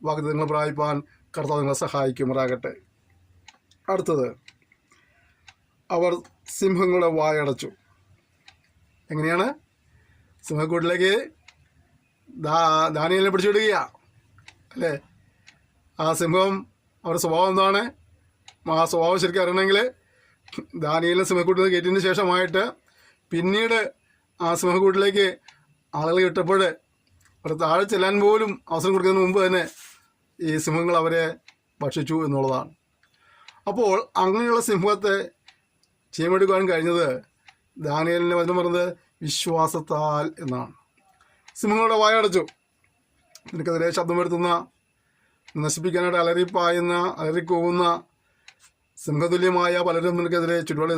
വാഗ്ദത്തങ്ങൾ പ്രാപിപ്പാൻ കർത്താവ് നിങ്ങളെ സഹായിക്കുമാറാകട്ടെ. അടുത്തത്, അവർ സിംഹങ്ങളുടെ വായടച്ചു. എങ്ങനെയാണ്? സിംഹക്കൂട്ടിലേക്ക് ദാനിയേലിനെ പിടിച്ചുവിടുക, അല്ലേ? ആ സിംഹം അവരുടെ സ്വഭാവം എന്താണ്? ആ സ്വഭാവം ശരിക്കും അറിയണമെങ്കിൽ ദാനിയേലിനെ സിംഹക്കൂട്ടിൽ കയറ്റിയതിന് ശേഷമായിട്ട് പിന്നീട് ആ സിംഹക്കൂട്ടിലേക്ക് ആളുകൾ ഇട്ടപ്പോൾ അവർ താഴെ ചെല്ലാൻ പോലും അവസരം കൊടുക്കുന്നതിന് മുമ്പ് തന്നെ ഈ സിംഹങ്ങൾ അവരെ ഭക്ഷിച്ചു എന്നുള്ളതാണ്. അപ്പോൾ അങ്ങനെയുള്ള സിംഹത്തെ ചീമെടുക്കുവാൻ കഴിഞ്ഞത് ദാനിയേലിൻ്റെ വചനം പറഞ്ഞത് വിശ്വാസത്താൽ എന്നാണ്. സിംഹങ്ങളുടെ വായടച്ചു. നിനക്കെതിരെ ശബ്ദം വരുത്തുന്ന, നശിപ്പിക്കാനായിട്ട് അലറിപ്പായുന്ന, അലറിക്കൂവുന്ന സിംഹതുല്യമായ പലരും നിനക്കെതിരെ ചുറ്റുപാട്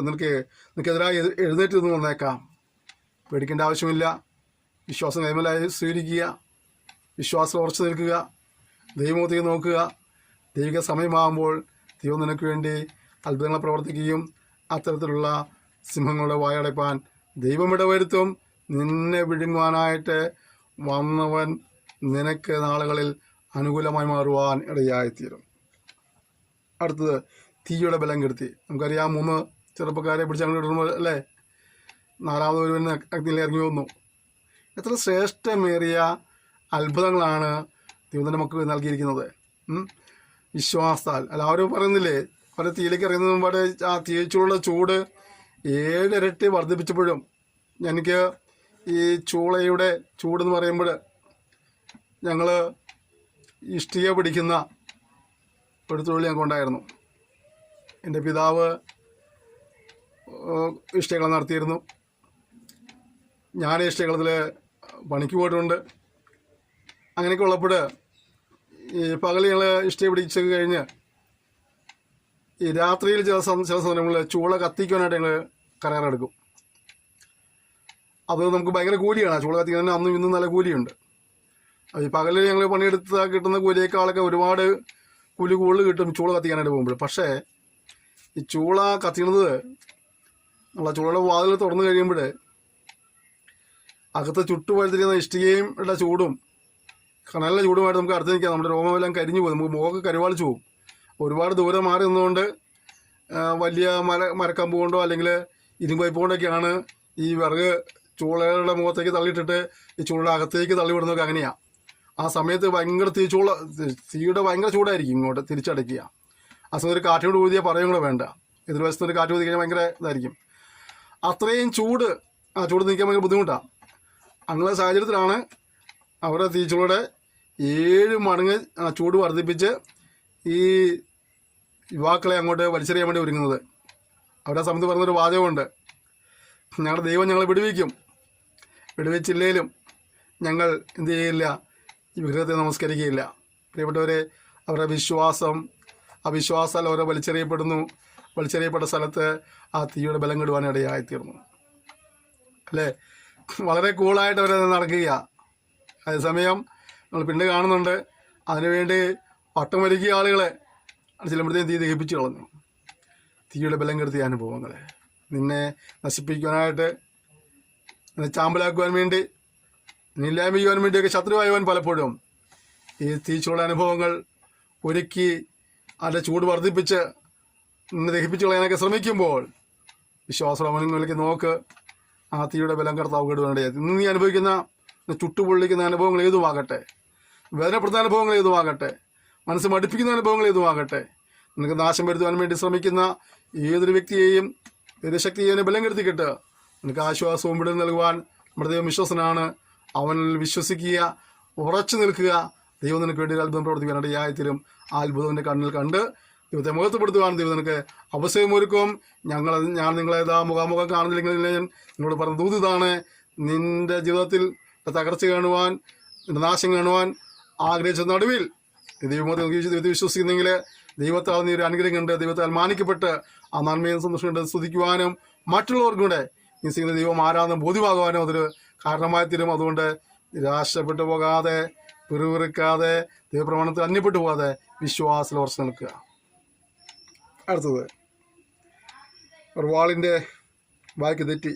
നിനക്കെതിരായി എഴുന്നേറ്റ് നിന്ന് വന്നേക്കാം. പേടിക്കേണ്ട ആവശ്യമില്ല. വിശ്വാസം കൈമലായി സ്വീകരിക്കുക, വിശ്വാസം ഉറച്ചു നിൽക്കുക, ദൈവമുഖത്തേക്ക് നോക്കുക. ദൈവിക സമയമാകുമ്പോൾ ദൈവം നിനക്ക് വേണ്ടി അത്ഭുതങ്ങൾ പ്രവർത്തിക്കുകയും അത്തരത്തിലുള്ള സിംഹങ്ങളുടെ വായടപ്പാൻ ദൈവം ഇടവരുത്തും. നിന്നെ വിഴുങ്ങുവാനായിട്ട് വന്നവൻ നിനക്ക് നാളുകളിൽ അനുകൂലമായി മാറുവാൻ ഇടയായിത്തീരും. അടുത്തത് തീയുടെ ബലം കെടുത്തി. നമുക്കറിയാം 3 ചെറുപ്പക്കാരെ പിടിച്ച് അങ്ങോട്ട് ഇടുമ്പോൾ അല്ലേ, 4ാമത് ഒരുവൻ അഗ്നിയിൽ ഇറങ്ങി വന്നു. എത്ര ശ്രേഷ്ഠമേറിയ അത്ഭുതങ്ങളാണ് ദൈവത്തിൻ്റെ മക്കൾ നൽകിയിരിക്കുന്നത്. വിശ്വാസത്താൽ എല്ലാവരും പറയുന്നില്ലേ, അവരെ തീയിലേക്ക് ഇറങ്ങുന്നതിന് മുമ്പാട് ആ തീച്ചുള്ള ചൂട് 7 ഇരട്ടി വർദ്ധിപ്പിച്ചപ്പോഴും എനിക്ക് ഈ ചൂളയുടെ ചൂടെന്ന് പറയുമ്പോൾ ഞങ്ങൾ ഇഷ്ടിക പിടിക്കുന്ന ഒരു തൊഴിൽ ഞങ്ങൾക്ക് ഉണ്ടായിരുന്നു. എൻ്റെ പിതാവ് ഇഷ്ടികൾ നടത്തിയിരുന്നു. ഞാൻ ഇഷ്ടികളത്തിൽ പണിക്ക് പോയിട്ടുണ്ട്. അങ്ങനെയൊക്കെ ഉള്ളപ്പോൾ ഈ പകൽ ഞങ്ങൾ ഇഷ്ടിക പിടിച്ച് കഴിഞ്ഞ് ഈ രാത്രിയിൽ ചില സമയങ്ങളിൽ ചൂള കത്തിക്കാനായിട്ട് ഞങ്ങൾ കരാറെടുക്കും. അത് നമുക്ക് ഭയങ്കര കൂലിയാണ്. ചൂള കത്തിക്കുന്നതിന് അന്നും ഇന്നും നല്ല കൂലിയുണ്ട്. ഈ പകലിൽ ഞങ്ങൾ പണിയെടുത്ത് കിട്ടുന്ന കൂലിയേക്കാളൊക്കെ ഒരുപാട് കൂലി കൂടുതൽ കിട്ടും ചൂള കത്തിക്കാനായിട്ട് പോകുമ്പോൾ. പക്ഷേ ഈ ചൂള കത്തിക്കുന്നത് നമ്മളെ ചൂളയുടെ വാതിൽ തുറന്നു കഴിയുമ്പോൾ അകത്ത് ചുട്ടുപഴുത്തിരിക്കുന്ന ഇഷ്ടികയും ഉള്ള ചൂടും നല്ല ചൂടുമായിട്ട് നമുക്ക് അടുത്ത് നിൽക്കാം. നമ്മുടെ രോമമെല്ലാം കരിഞ്ഞു പോകും, നമുക്ക് മുഖമൊക്കെ കരുവാളിച്ചു പോകും. ഒരുപാട് ദൂരം മാറി നിന്നുകൊണ്ട് വലിയ മരക്കമ്പ് കൊണ്ടോ അല്ലെങ്കിൽ ഇരുമ്പ് പൈപ്പ് കൊണ്ടൊക്കെയാണ് ഈ വിറക് ചൂളയുടെ മുഖത്തേക്ക് തള്ളിയിട്ടിട്ട് ഈ ചൂളയുടെ അകത്തേക്ക് തള്ളിവിടുന്നതൊക്കെ അങ്ങനെയാണ്. ആ സമയത്ത് ഭയങ്കര തീയുടെ ഭയങ്കര ചൂടായിരിക്കും ഇങ്ങോട്ട് തിരിച്ചടയ്ക്കുക. ആ സമയത്ത് ഒരു കാറ്റോട് ഊതിയാൽ പറയും കൂടെ വേണ്ട. എതിർവശത്ത് ഒരു കാറ്റ് ഊതി കഴിഞ്ഞാൽ ഭയങ്കര ഇതായിരിക്കും. അത്രയും ചൂട്, ആ ചൂട് നിൽക്കാൻ ഭയങ്കര ബുദ്ധിമുട്ടാണ്. അങ്ങനെ സാഹചര്യത്തിലാണ് അവരുടെ തീച്ചൂടെ 7 മടങ്ങ് ചൂട് വർദ്ധിപ്പിച്ച് ഈ യുവാക്കളെ അങ്ങോട്ട് വലിച്ചെറിയാൻ വേണ്ടി ഒരുങ്ങുന്നത്. അവരുടെ സമയത്ത് പറഞ്ഞൊരു വാചകമുണ്ട്, ഞങ്ങളുടെ ദൈവം ഞങ്ങളെ വിടുവിക്കും, വിടുവിച്ചില്ലേലും ഞങ്ങൾ എന്ത് ചെയ്യില്ല, ഈ വിഗ്രഹത്തെ നമസ്കരിക്കുകയില്ല. പ്രിയപ്പെട്ടവരെ, അവരുടെ അവിശ്വാസാൽ അവരെ വലിച്ചെറിയപ്പെടുന്നു. വലിച്ചെറിയപ്പെട്ട സ്ഥലത്ത് ആ തീയുടെ ബലം കെടുവാൻ ഇടയായിത്തീർന്നു അല്ലേ. വളരെ കൂളായിട്ട് അവരെ നടക്കുക. അതേസമയം നമ്മൾ പിന്നെ കാണുന്നുണ്ട് അതിനുവേണ്ടി പട്ടം വലിക്കുക ആളുകളെ ചിലപ്പോഴത്തേക്കും തീ ദഹിപ്പിച്ച് കളഞ്ഞു. തീയുടെ ബലം കെടുത്തിയ അനുഭവങ്ങളെ നിന്നെ നശിപ്പിക്കാനായിട്ട്, നിന്നെ ചാമ്പലാക്കുവാൻ വേണ്ടി, നിന്നില്ലായ്മ ചെയ്യുവാൻ വേണ്ടിയൊക്കെ ശത്രുവായവൻ പലപ്പോഴും ഈ തീച്ചുള്ള അനുഭവങ്ങൾ ഒരുക്കി അതിൻ്റെ ചൂട് വർദ്ധിപ്പിച്ച് നിന്നെ ദഹിപ്പിച്ച് കളയാനൊക്കെ ശ്രമിക്കുമ്പോൾ വിശ്വാസങ്ങളിലേക്ക് നോക്ക്, ആ തീയുടെ ബലം കർത്താവ് കേടുവേണ്ടത്. ഇന്ന് നീ അനുഭവിക്കുന്ന ചുട്ടുപൊള്ളിക്കുന്ന അനുഭവങ്ങൾ ഏതുമാകട്ടെ, വേദനപ്പെടുന്ന അനുഭവങ്ങൾ ഏതുമാകട്ടെ, മനസ്സ് മടുപ്പിക്കുന്ന അനുഭവങ്ങൾ ഏതുമാകട്ടെ, നിനക്ക് നാശം വരുത്തുവാൻ വേണ്ടി ശ്രമിക്കുന്ന ഏതൊരു വ്യക്തിയെയും ഏതൊരു ശക്തിയെയും ബലം കെടുത്തിക്കിട്ട് നിനക്ക് ആശ്വാസവും വിടൽ നൽകുവാൻ നമ്മുടെ ദൈവം വിശ്വസനാണ്. അവനിൽ വിശ്വസിക്കുക, ഉറച്ചു നിൽക്കുക. ദൈവം നിനക്ക് വേണ്ടി ഒരു അത്ഭുതം പ്രവർത്തിക്കാനായിട്ട് യായത്തിലും ആ അത്ഭുതത്തിൻ്റെ കണ്ണിൽ കണ്ട് ദൈവത്തെ മുഖത്തപ്പെടുത്തുവാൻ ദൈവം നിനക്ക് അവസരമൊരുക്കും. ഞാൻ നിങ്ങളേതാ മുഖാമുഖം കാണുന്നില്ലെങ്കിൽ ഞാൻ നിങ്ങളോട് പറഞ്ഞ ദൂത് ഇതാണ്, നിന്റെ ജീവിതത്തിൽ തകർച്ച കാണുവാൻ, നിന്റെ നാശം കാണുവാൻ ആഗ്രഹിച്ച നടുവിൽ ദൈവത്തെ വിശ്വസിക്കുന്നെങ്കിൽ ദൈവത്താൽ നീ ഒരു അനുഗ്രഹം കണ്ട് ദൈവത്താൽ മാനിക്കപ്പെട്ട് ആ നന്മയും സന്തോഷം കണ്ട് സ്തുതിക്കുവാനും മറ്റുള്ളവർക്കും കൂടെ നീ ചെയ്യുന്ന ദൈവം ആരാധന ബോധ്യമാകുവാനും അതൊരു കാരണമായി തീരും. അതുകൊണ്ട് നിരാശപ്പെട്ടു പോകാതെ, പിറുപിറുക്കാതെ, ദൈവപ്രമാണത്തിൽ അന്യപ്പെട്ടു പോകാതെ വിശ്വാസത്തിൽ ഉറച്ചു നിൽക്കുക. അടുത്തത്, ഒരു വാളിൻ്റെ വായ്ക്ക് തെറ്റി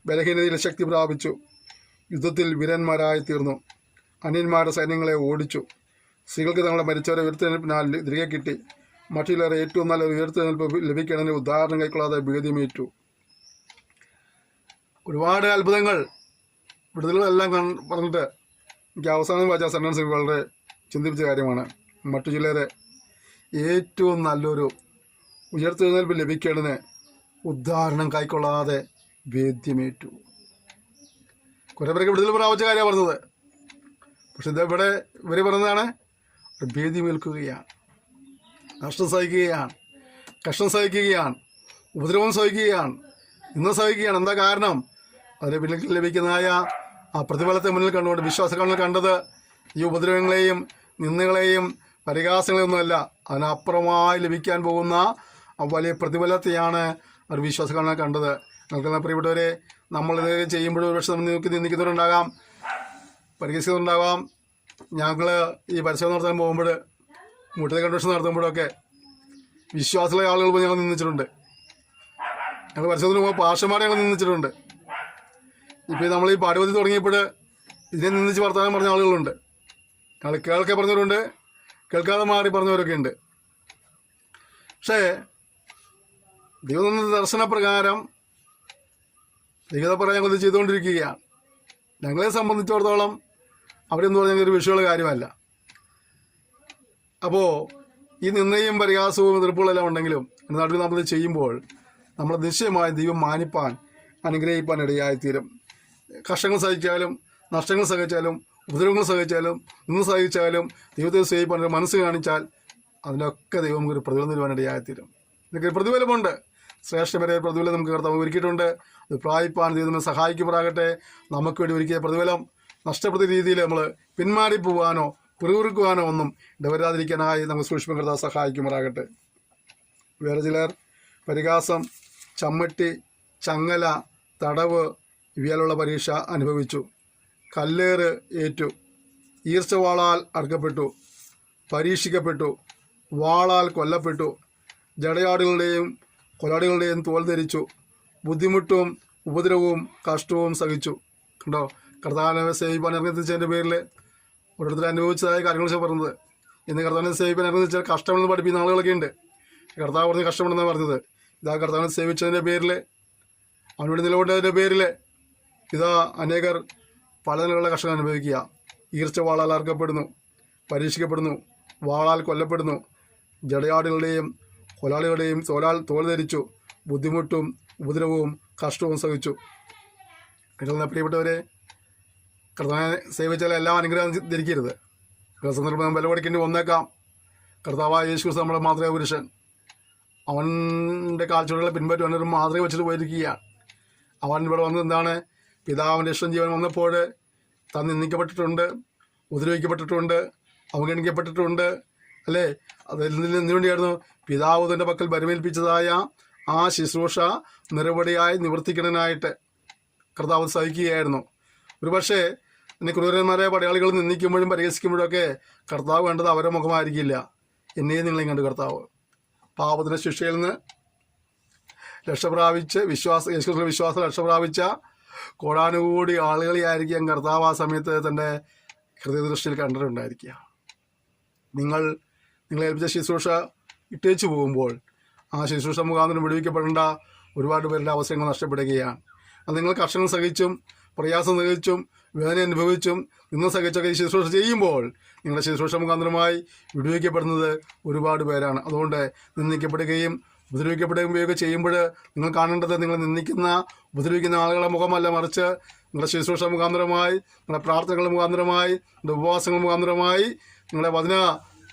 ബലഹീനതയിൽ ശക്തി പ്രാപിച്ചു, യുദ്ധത്തിൽ വീരന്മാരായി തീർന്നു, അന്യന്മാരുടെ സൈന്യങ്ങളെ ഓടിച്ചു, സ്ത്രീകൾക്ക് തങ്ങളുടെ മരിച്ചവരെ ഉയർത്തെഴുന്നേൽപ്പിനാൽ തിരികെ കിട്ടി, മറ്റുള്ളവരെ ഏറ്റവും നല്ല ഉയർത്തെഴുന്നേൽപ്പ് ലഭിക്കണമെന്ന് ഉദാഹരണം കൈക്കൊള്ളാതെ ഭീതിമേറ്റു. ഒരുപാട് അത്ഭുതങ്ങൾ വിടുതലുകളെല്ലാം പറഞ്ഞിട്ട് എനിക്ക് അവസാനം വായിച്ച സെൻറ്റൻസ് വളരെ ചിന്തിപ്പിച്ച കാര്യമാണ്. മറ്റു ചിലരെ ഏറ്റവും നല്ലൊരു ഉയർത്തെഴുന്നേൽപ്പ് ലഭിക്കേണ്ടതിന് ഉദാഹരണം കൈക്കൊള്ളാതെ ഭേദ്യമേറ്റു. കുറേ പേരൊക്കെ വിടുതൽ പ്രാപിച്ച കാര്യമാണ് പറഞ്ഞത്. പക്ഷെ ഇതെവിടെ ഇവർ പറഞ്ഞതാണ്, ഭേദ്യമേൽക്കുകയാണ്, നഷ്ടം സഹിക്കുകയാണ്, കഷ്ടം സഹിക്കുകയാണ്, ഉപദ്രവം സഹിക്കുകയാണ്, ഇന്ന് സഹിക്കുകയാണ്. എന്താ കാരണം? അതിന് പിന്നിൽ ലഭിക്കുന്നതായ ആ പ്രതിഫലത്തെ മുന്നിൽ കണ്ടുകൊണ്ട് വിശ്വാസങ്ങളിൽ കണ്ടത് ഈ ഉപദ്രവങ്ങളെയും നിന്ദകളെയും പരിഹാസങ്ങളെയൊന്നുമല്ല, അതിനപ്പുറമായി ലഭിക്കാൻ പോകുന്ന വലിയ പ്രതിഫലത്തെയാണ് ഒരു വിശ്വാസങ്ങളിൽ കണ്ടത്. നിൽക്കുന്ന പ്രിയപ്പെട്ടവരെ, നമ്മളിത് ചെയ്യുമ്പോഴും ഒരുപക്ഷെ നമ്മൾ നിന്ദിക്കുന്നവരുണ്ടാകാം, പരിഹസിക്കുന്നുണ്ടാകാം. ഞങ്ങൾ ഈ പരിശോധന നടത്താൻ പോകുമ്പോൾ, മുട്ടത്തെ കൺവെൻഷൻ നടത്തുമ്പോഴൊക്കെ വിശ്വാസമുള്ള ആളുകൾ ഞങ്ങൾ നിന്ദിച്ചിട്ടുണ്ട്. ഞങ്ങൾ പരിശോധന പോകുമ്പോൾ പാഷന്മാരെ ഞങ്ങൾ നിന്ദിച്ചിട്ടുണ്ട്. ഇപ്പോൾ നമ്മൾ ഈ പാഠപദ്ധതി തുടങ്ങിയപ്പോൾ ഇതിനെ നിന്നിച്ച് വർത്തമാനം പറഞ്ഞ ആളുകളുണ്ട്. ആൾ കേൾക്കെ പറഞ്ഞവരുണ്ട്, കേൾക്കാതെ മാറി പറഞ്ഞവരൊക്കെ ഉണ്ട്. പക്ഷേ ദൈവം ദർശനപ്രകാരം ദൈവപ്രകാരം ഞങ്ങൾ ഇത് ചെയ്തുകൊണ്ടിരിക്കുകയാണ്. ഞങ്ങളെ സംബന്ധിച്ചിടത്തോളം അവരെന്ന് പറഞ്ഞാൽ ഒരു വിഷയമുള്ള കാര്യമല്ല. അപ്പോൾ ഈ നിന്നയും പരിഹാസവും എതിർപ്പുകളെല്ലാം ഉണ്ടെങ്കിലും നാട്ടിൽ നമ്മൾ ചെയ്യുമ്പോൾ നമ്മൾ നിശ്ചയമായി ദൈവം മാനിപ്പാൻ അനുഗ്രഹിപ്പാൻ ഇടയായിത്തീരും. കഷ്ടങ്ങൾ സഹിച്ചാലും നഷ്ടങ്ങൾ സഹിച്ചാലും ഉപദ്രവങ്ങൾ സഹിച്ചാലും നിന്ന് സഹിച്ചാലും ദൈവത്തെ സേവിപ്പാൻ ഒരു മനസ്സ് കാണിച്ചാൽ അതിനൊക്കെ ദൈവം ഒരു പ്രതിഫലം തരുവാൻ ഇടയായിത്തീരും. ഇതൊക്കെ പ്രതിഫലമുണ്ട്, ശ്രേഷ്ഠപര പ്രതിഫലം നമുക്ക് കർത്താവ് ഒരുക്കിയിട്ടുണ്ട്. അത് പ്രാപിപ്പാൻ ദൈവം നമ്മെ സഹായിക്കുമാറാകട്ടെ. നമുക്ക് വേണ്ടി ഒരുക്കിയ പ്രതിഫലം നഷ്ടപ്പെട്ട രീതിയിൽ നമ്മൾ പിന്മാറിപ്പോവാനോ പിറുകുറുക്കുവാനോ ഒന്നും ഇടവരാതിരിക്കാനായി നമുക്ക് സൂക്ഷ്മ കർത്താവ് സഹായിക്കുമാറാകട്ടെ. വേറെ ചിലർ പരിഹാസം, ചമ്മട്ടി, ചങ്ങല, തടവ് ഇവയാലുള്ള പരീക്ഷ അനുഭവിച്ചു. കല്ലേറ് ഏറ്റു, ഈർച്ചവാളാൽ അറുക്കപ്പെട്ടു, പരീക്ഷിക്കപ്പെട്ടു, വാളാൽ കൊല്ലപ്പെട്ടു, ജടയാടുകളുടെയും കൊലാടികളുടെയും തോൽ ധരിച്ചു, ബുദ്ധിമുട്ടും ഉപദ്രവവും കഷ്ടവും സഹിച്ചു. കണ്ടോ, കർത്താവിനെ സേവിപ്പാൻ ഇറങ്ങിച്ചതിൻ്റെ പേരിൽ ഓരോരുത്തർ അനുഭവിച്ചതായ കാര്യങ്ങളൊക്കെ പറഞ്ഞത്. ഇന്ന് കർത്താവിനെ സേവിപ്പാൻ ഇറങ്ങിച്ചാൽ കഷ്ടമെന്ന് പഠിപ്പിക്കുന്ന ആളുകളൊക്കെ ഉണ്ട്. കർത്താവ് പറഞ്ഞ് കഷ്ടമുണ്ടെന്നാണ് പറഞ്ഞത്. ഇതാ കർത്താവിനെ സേവിച്ചതിൻ്റെ പേരിൽ, അവനോട് നിലകൊണ്ടതിൻ്റെ പേരിൽ ഇതാ അനേകർ പല നിലകളുള്ള കഷ്ടങ്ങൾ അനുഭവിക്കുക. ഈർച്ച വാളാൽ അറുക്കപ്പെടുന്നു, പരീക്ഷിക്കപ്പെടുന്നു, വാളാൽ കൊല്ലപ്പെടുന്നു, ജടയാടുകളുടെയും കൊലാളികളുടെയും തോൽ ധരിച്ചു, ബുദ്ധിമുട്ടും ഉപദ്രവവും കഷ്ടവും സഹിച്ചു. ഇതിൽ പ്രിയപ്പെട്ടവരെ, കർത്താവിനെ സേവിച്ചാൽ എല്ലാം അനുഗ്രഹം ധരിക്കരുത്. സന്ദർഭം വില കൊടുക്കേണ്ടി വന്നേക്കാം. കർത്താവായ യേശുക്രിസ്തു നമ്മുടെ മാതൃക പുരുഷൻ, അവൻ്റെ കാഴ്ചകളെ പിൻപറ്റുവാൻ ഒരു മാതൃക വെച്ചിട്ട് പോയിരിക്കുകയാണ്. അവൻ ഇവിടെ വന്നത് എന്താണ്? പിതാവിൻ്റെ ഇഷ്ടം ജീവൻ വന്നപ്പോൾ താൻ നിന്ദിക്കപ്പെട്ടിട്ടുണ്ട്, ഉപദ്രവിക്കപ്പെട്ടിട്ടുണ്ട്, അവഗണിക്കപ്പെട്ടിട്ടുണ്ട്, അല്ലേ? അതിൽ നിന്ന് എന്തുവേണ്ടിയായിരുന്നു? പിതാവ് തൻ്റെ പക്കൽ ബലമേൽപ്പിച്ചതായ ആ ശുശ്രൂഷ നിരവധിയായി നിവർത്തിക്കണനായിട്ട് കർത്താവ് സഹിക്കുകയായിരുന്നു. ഒരു പക്ഷേ എന്നെ ക്രൂരന്മാരായ പടയാളികൾ നിന്ദിക്കുമ്പോഴും പരിഹസിക്കുമ്പോഴൊക്കെ കർത്താവ് കണ്ടത് അവരുടെ മുഖമായിരിക്കില്ല, എന്നെയും നിങ്ങളെയും കണ്ടു കർത്താവ്. പാപത്തിൻ്റെ ശിക്ഷയിൽ നിന്ന് രക്ഷപ്രാപിച്ച് വിശ്വാസം രക്ഷപ്രാപിച്ച കോടാനുകൂടി ആളുകളെയായിരിക്കും കർത്താവ് ആ സമയത്ത് തൻ്റെ ഹൃദയദൃഷ്ടിയിൽ കണ്ടിട്ടുണ്ടായിരിക്കുക. നിങ്ങളെ ഏൽപ്പിച്ച ശുശ്രൂഷ ഇട്ടേച്ചു പോകുമ്പോൾ ആ ശുശ്രൂഷ മുഖാന്തരം വിടുവിക്കപ്പെടേണ്ട ഒരുപാട് പേരുടെ അവസരങ്ങൾ നഷ്ടപ്പെടുകയാണ്. അത് നിങ്ങൾ കഷ്ടങ്ങൾ സഹിച്ചും പ്രയാസം സഹിച്ചും വേദന അനുഭവിച്ചും നിന്ന് സഹിച്ചൊക്കെ ഈ ശുശ്രൂഷ ചെയ്യുമ്പോൾ നിങ്ങളുടെ ശുശ്രൂഷ മുഖാന്തരമായി വിടുവിക്കപ്പെടുന്നത് ഒരുപാട് പേരാണ്. അതുകൊണ്ട് നിന്ദിക്കപ്പെടുകയും ഉപദ്രവിക്കപ്പെടുകയൊക്കെ ചെയ്യുമ്പോൾ നിങ്ങൾ കാണേണ്ടത് നിങ്ങൾ നിന്ദിക്കുന്ന ഉപദ്രവിക്കുന്ന ആളുകളുടെ മുഖമല്ല, മറിച്ച് നിങ്ങളുടെ ശുശ്രൂഷ മുഖാന്തരമായി, നിങ്ങളുടെ പ്രാർത്ഥനകൾ മുഖാന്തരമായി, നിങ്ങളുടെ ഉപവാസങ്ങൾ മുഖാന്തരമായി, നിങ്ങളുടെ വചന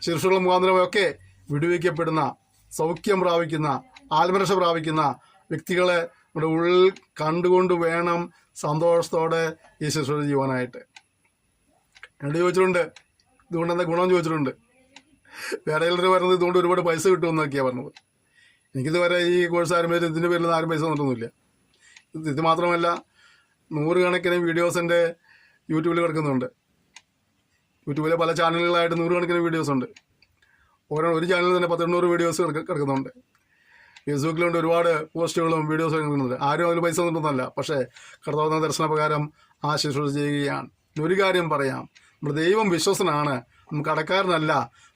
ശുശ്രൂഷകൾ മുഖാന്തരമൊക്കെ വിടുവിക്കപ്പെടുന്ന, സൗഖ്യം പ്രാപിക്കുന്ന, ആത്മരക്ഷ പ്രാപിക്കുന്ന വ്യക്തികളെ നമ്മുടെ ഉള്ളിൽ കണ്ടുകൊണ്ട് വേണം സന്തോഷത്തോടെ ഈ ശുശ്രൂഷ ചെയ്യുവാനായിട്ട്. എന്നോട് ചോദിച്ചിട്ടുണ്ട്, ഇതുകൊണ്ട് എന്താ ഗുണം ചോദിച്ചിട്ടുണ്ട്. വേറെ എല്ലാവരും പറയുന്നത് ഇതുകൊണ്ട് ഒരുപാട് പൈസ കിട്ടുമെന്നൊക്കെയാണ് പറഞ്ഞത്. എനിക്കിതുവരെ ഈ കോഴ്സ് ആരംഭിച്ചിട്ട് ഇതിൻ്റെ പേരിൽ ആരും പൈസ തന്നിട്ടൊന്നുമില്ല. ഇത് മാത്രമല്ല, 100 കണക്കിന് വീഡിയോസ് എൻ്റെ യൂട്യൂബിൽ കിടക്കുന്നുണ്ട്. യൂട്യൂബിലെ പല ചാനലുകളായിട്ട് 100 കണക്കിന് വീഡിയോസ് ഉണ്ട്. ഒരു ചാനലിൽ തന്നെ 10-800 വീഡിയോസ് കിടക്കുന്നുണ്ട്. ഫേസ്ബുക്കിലുണ്ട് ഒരുപാട് പോസ്റ്റുകളും വീഡിയോസും കിടക്കുന്നുണ്ട്. ആരും അതിൽ പൈസ തന്നിട്ടൊന്നുമല്ല. പക്ഷേ കർത്താവിൻ്റെ ദർശനപ്രകാരം ആ ശുശ്രൂഷ ചെയ്യുകയാണ്. ഒരു കാര്യം പറയാം, നമ്മുടെ ദൈവം വിശ്വസനാണ്, നമുക്ക് കടക്കാരനല്ല.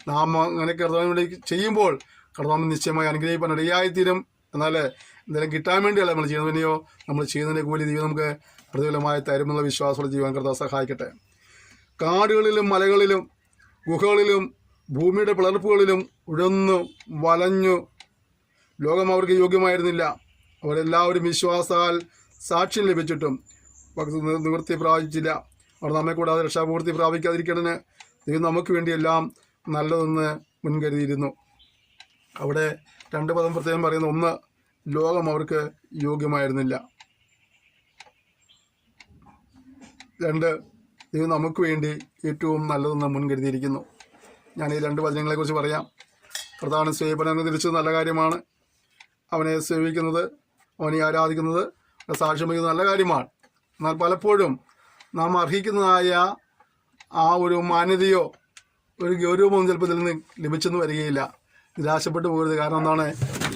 നാം അങ്ങനെ കർത്താവിന് വേണ്ടി ചെയ്യുമ്പോൾ കർത്താവിന് നിശ്ചയമായി അനുഗ്രഹിക്കാൻ ഇടയായിത്തീരും. എന്നാൽ എന്തെങ്കിലും കിട്ടാൻ വേണ്ടിയല്ല നമ്മൾ ചെയ്യുന്നതിനെയോ, നമ്മൾ ചെയ്യുന്നതിൻ്റെ കൂലി ദൈവം നമുക്ക് പ്രതിഫലമായി തരുമെന്നുള്ള വിശ്വാസത്തോടെ ചെയ്യുവാൻ കർത്താവ് സഹായിക്കട്ടെ. കാടുകളിലും മലകളിലും ഗുഹകളിലും ഭൂമിയുടെ പിളർപ്പുകളിലും ഉഴന്നു വലഞ്ഞു ലോകം അവർക്ക് യോഗ്യമായിരുന്നില്ല. അവരെല്ലാവരും വിശ്വാസാൽ സാക്ഷ്യം ലഭിച്ചിട്ടും നിവൃത്തി പ്രാപിച്ചില്ല. അവർ നമ്മെ കൂടാതെ രക്ഷാപൂർത്തി പ്രാപിക്കാതിരിക്കണന് ദൈവം നമുക്ക് വേണ്ടിയെല്ലാം നല്ലതെന്ന് മുൻകരുതിയിരുന്നു. അവിടെ 2 പദം പ്രത്യേകം പറയുന്ന, ഒന്ന്, ലോകം അവർക്ക് യോഗ്യമായിരുന്നില്ല. 2, ദൈവം നമുക്ക് വേണ്ടി ഏറ്റവും നല്ലതെന്ന് മുൻകരുതിയിരിക്കുന്നു. ഞാൻ ഈ 2 വചനങ്ങളെക്കുറിച്ച് പറയാം. കർത്താവിനെ സേവനം തിരിച്ചത് നല്ല കാര്യമാണ്. അവനെ സേവിക്കുന്നത്, അവനെ ആരാധിക്കുന്നത്, സാക്ഷ്യം വഹിക്കുന്നത് നല്ല കാര്യമാണ്. എന്നാൽ പലപ്പോഴും നാം അർഹിക്കുന്നതായ ആ ഒരു മാന്യതയോ ഒരു ഗൗരവമൊന്നും ചിലപ്പോൾ ഇതിൽ നിന്ന് ലഭിച്ചെന്ന് വരികയില്ല. നിരാശപ്പെട്ടു പോകരുത്. കാരണം എന്താണ്?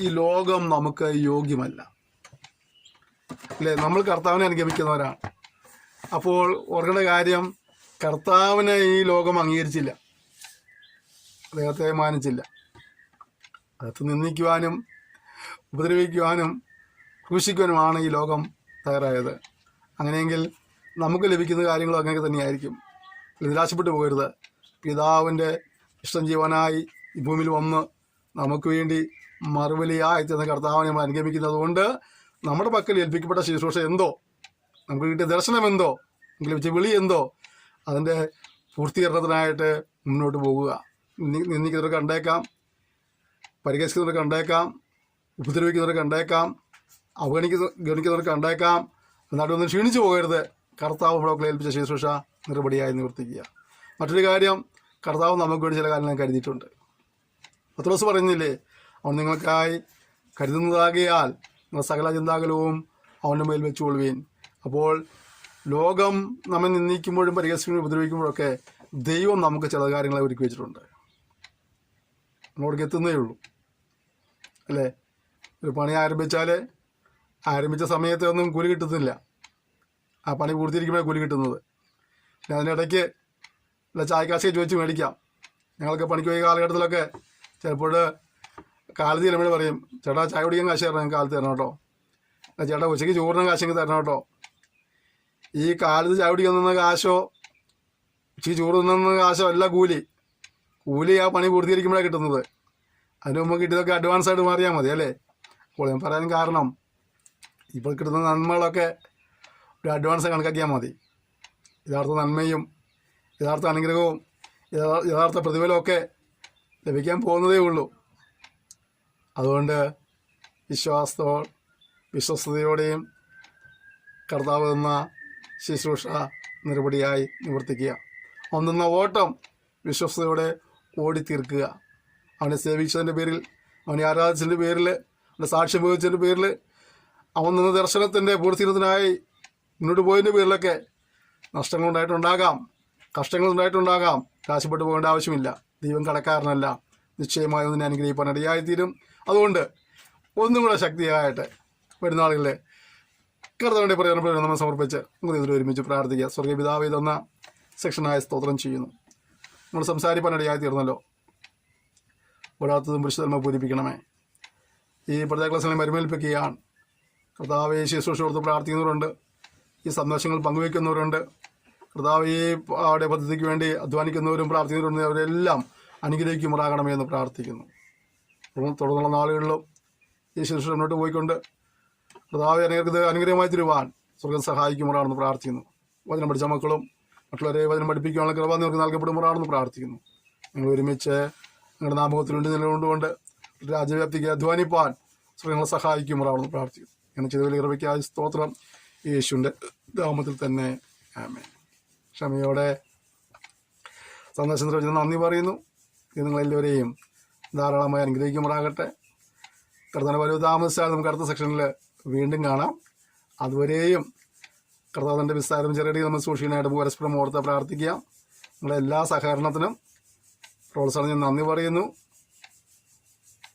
ഈ ലോകം നമുക്ക് യോഗ്യമല്ല, അല്ലേ? നമ്മൾ കർത്താവിനെ അനുഗമിക്കുന്നവരാണ്. അപ്പോൾ ഓർക്കേണ്ട കാര്യം, കർത്താവിനെ ഈ ലോകം അംഗീകരിച്ചില്ല, അദ്ദേഹത്തെ മാനിച്ചില്ല. അകത്ത് നിന്ദിക്കുവാനും ഉപദ്രവിക്കുവാനും ക്രൂശിക്കുവാനുമാണ് ഈ ലോകം തയ്യാറായത്. അങ്ങനെയെങ്കിൽ നമുക്ക് ലഭിക്കുന്ന കാര്യങ്ങളും അങ്ങനെ തന്നെയായിരിക്കും. നിരാശപ്പെട്ടു പോകരുത്. പിതാവിൻ്റെ ഇഷ്ടം ചെയ്യുവാനായി ഈ ഭൂമിയിൽ വന്ന് നമുക്ക് വേണ്ടി മറുപടിയായി തന്ന കർത്താവിനെ നമ്മൾ അനുഗമിക്കുന്നത് കൊണ്ട് നമ്മുടെ പക്കൽ ഏൽപ്പിക്കപ്പെട്ട ശുശ്രൂഷ എന്തോ, നമുക്ക് കിട്ടിയ ദർശനം എന്തോ, നമുക്ക് ലഭിച്ച വിളി എന്തോ, അതിൻ്റെ പൂർത്തീകരണത്തിനായിട്ട് മുന്നോട്ട് പോകുക. നിന്ദിക്കുന്നവർ കണ്ടേക്കാം, പരിഹസിക്കുന്നവർ കണ്ടേക്കാം, ഉപദ്രവിക്കുന്നവർ കണ്ടേക്കാം, ഗണിക്കുന്നവർ കണ്ടേക്കാം. എന്നാട്ടൊന്നും ക്ഷീണിച്ചു പോകരുത്. കർത്താവ് നമ്മളൊക്കെ ഏൽപ്പിച്ച ശുശ്രൂഷ നിർപടിയായി നിവർത്തിക്കുക. മറ്റൊരു കാര്യം, കർത്താവ് നമുക്ക് വേണ്ടി ചില കാര്യങ്ങൾ കരുതിയിട്ടുണ്ട്. പത്രോസ് പറയുന്നില്ലേ, അവൻ നിങ്ങൾക്കായി കരുതുന്നതാകിയാൽ നിങ്ങൾ സകല ചിന്താകുലവും അവൻ്റെ മേൽ വെച്ചുകൊള്ളുവീൻ. അപ്പോൾ ലോകം നമ്മെ നിന്ദിക്കുമ്പോഴും പരിഹസിക്കുമ്പോഴും ഉപദ്രവിക്കുമ്പോഴൊക്കെ ദൈവം നമുക്ക് ചില കാര്യങ്ങളെ ഒരുക്കി വെച്ചിട്ടുണ്ട്. നമ്മളോടേക്ക് എത്തുന്നേ ഉള്ളൂ അല്ലേ? ഒരു പണി ആരംഭിച്ച സമയത്ത് ഒന്നും കൂലി കിട്ടുന്നില്ല. ആ പണി പൂർത്തിയിരിക്കുമ്പോഴാണ് കൂലി കിട്ടുന്നത്. പിന്നെ അതിനിടയ്ക്ക് ചായക്കാശൊക്കെ ചോദിച്ച് മേടിക്കാം. ഞങ്ങളൊക്കെ പണിക്ക് പോയ കാലഘട്ടത്തിലൊക്കെ ചിലപ്പോൾ കാലത്ത് ചിലപ്പോൾ പറയും, ചേട്ടാ ചായ കുടിക്കാൻ കാശ് തരണം, കാലത്ത് തരണം കേട്ടോ. ചേട്ടാ ഉച്ചയ്ക്ക് ചോറിനും കാശെങ്കിൽ തരണം കേട്ടോ. ഈ കാലത്ത് ചായ കുടിക്കാൻ നിന്ന കാശോ ഉച്ചയ്ക്ക് ചോറ് തിന്നുന്ന കാശോ അല്ല കൂലി ആ പണി പൂർത്തീകരിക്കുമ്പോഴാണ് കിട്ടുന്നത്. അതിന് മുമ്പ് കിട്ടിയതൊക്കെ അഡ്വാൻസ് ആയിട്ട് മാറിയാൽ മതി അല്ലേ? അപ്പോൾ ഞാൻ പറയാൻ കാരണം, ഇപ്പോൾ കിട്ടുന്ന നന്മകളൊക്കെ ഒരു അഡ്വാൻസ് കണക്കാക്കിയാൽ മതി. യഥാർത്ഥ നന്മയും യഥാർത്ഥ അനുഗ്രഹവും യഥാർത്ഥ പ്രതിഫലമൊക്കെ ലഭിക്കാൻ പോകുന്നതേ ഉള്ളൂ. അതുകൊണ്ട് വിശ്വസ്തയോടെയും കർത്താവ് എന്ന ശുശ്രൂഷ നിർപടിയായി നിവർത്തിക്കുക. ഒന്നുന്ന ഓട്ടം വിശ്വസ്തയോടെ ഓടിത്തീർക്കുക. അവനെ സേവിച്ചതിൻ്റെ പേരിൽ, അവനെ ആരാധിച്ചതിൻ്റെ പേരിൽ, അവൻ്റെ സാക്ഷ്യം വഹിച്ചതിൻ്റെ പേരിൽ, അവൻ നിന്ന ദർശനത്തിൻ്റെ പൂർത്തീകരണത്തിനായി മുന്നോട്ട് പോയതിൻ്റെ പേരിലൊക്കെ നഷ്ടങ്ങളുണ്ടായിട്ടുണ്ടാകാം, കഷ്ടങ്ങളുണ്ടായിട്ടുണ്ടാകാം. കാശപ്പെട്ടു പോകേണ്ട ആവശ്യമില്ല. ദൈവം കടക്കാരനല്ല. നിശ്ചയമായി ഒന്നിനെ അനുഗ്രഹിക്കാൻ ഇടയായിത്തീരും. അതുകൊണ്ട് ഒന്നും കൂടെ ശക്തിയായിട്ട് വരുന്നാളുകളിൽ കർത്താവിൻ്റെ പ്രയോജനപ്പെടുന്ന നമ്മൾ സമർപ്പിച്ച് നമുക്ക് ഇതിൽ ഒരുമിച്ച് പ്രാർത്ഥിക്കുക. സ്വർഗീയ പിതാവേ, ഇതെന്ന സെക്ഷനായ സ്തോത്രം ചെയ്യുന്നു. നമ്മൾ സംസാരിക്കാൻ ഇടയായിത്തീർന്നല്ലോ. ഒരാത്തതും പുരുഷധർമ്മ പൂരിപ്പിക്കണമേ. ഈ പ്രത്യേക ക്ലാസ്സുകളെ മരുമേൽപ്പിക്കുകയാണ്. കർത്താവെ, ശുശ്രൂഷ കൊടുത്ത് പ്രാർത്ഥിക്കുന്നവരുണ്ട്, ഈ സന്ദേശങ്ങൾ പങ്കുവയ്ക്കുന്നവരുണ്ട്. കർത്താവ് ഈ അവിടെ പദ്ധതിക്ക് വേണ്ടി അധ്വാനിക്കുന്നവരും പ്രാർത്ഥിക്കുന്നവരുണ്ട്. അവരെല്ലാം അനുഗ്രഹിക്കുമാറാകണമേ എന്ന് പ്രാർത്ഥിക്കുന്നു. തുടർന്നുള്ള നാളുകളിലും ഈ ശുശ്രൂഷ മുന്നോട്ട് പോയിക്കൊണ്ട് കർത്താവ് അനുഗ്രഹമായി തരുവാൻ സ്വർഗം സഹായിക്കുമാറാണെന്ന് പ്രാർത്ഥിക്കുന്നു. വചനം പഠിച്ച മക്കളും മറ്റുള്ളവരെ വചനം പഠിപ്പിക്കാനുള്ള കൃപ നിങ്ങൾക്ക് നൽകപ്പെടുമാറാണെന്ന് പ്രാർത്ഥിക്കുന്നു. നിങ്ങൾ ഒരുമിച്ച് നിങ്ങളുടെ നാമകത്തിലുണ്ട് നിലകൊണ്ടുകൊണ്ട് രാജ്യവ്യാപ്തിക്ക് അധ്വാനിപ്പാൻ സ്വർഗങ്ങളെ സഹായിക്കുമാറാണെന്ന് പ്രാർത്ഥിക്കുന്നു. അങ്ങനെ ചെയ്ത വലിയ കൃപയ്ക്കായി സ്തോത്രം. യേശുവിൻ്റെ നാമത്തിൽ തന്നെ ആമേൻ. ക്ഷമയോടെ സന്ദേശം വെച്ച് നന്ദി പറയുന്നു. ഇത് നിങ്ങളെല്ലാവരെയും ധാരാളമായി അനുഗ്രഹിക്കുമാറാകട്ടെ. കർത്താവിൻ്റെ വരവ് താമസിച്ചാൽ നമുക്ക് അടുത്ത സെക്ഷനിൽ വീണ്ടും കാണാം. അതുവരെയും കർത്താവിൻ്റെ വിസ്താരം ചെറിയ നമ്മൾ സൂക്ഷിക്കാനായിട്ട് പരസ്പരം ഓർത്ത് പ്രാർത്ഥിക്കുക. നിങ്ങളുടെ എല്ലാ സഹകരണത്തിനും പ്രോത്സാഹനം ഞാൻ നന്ദി പറയുന്നു.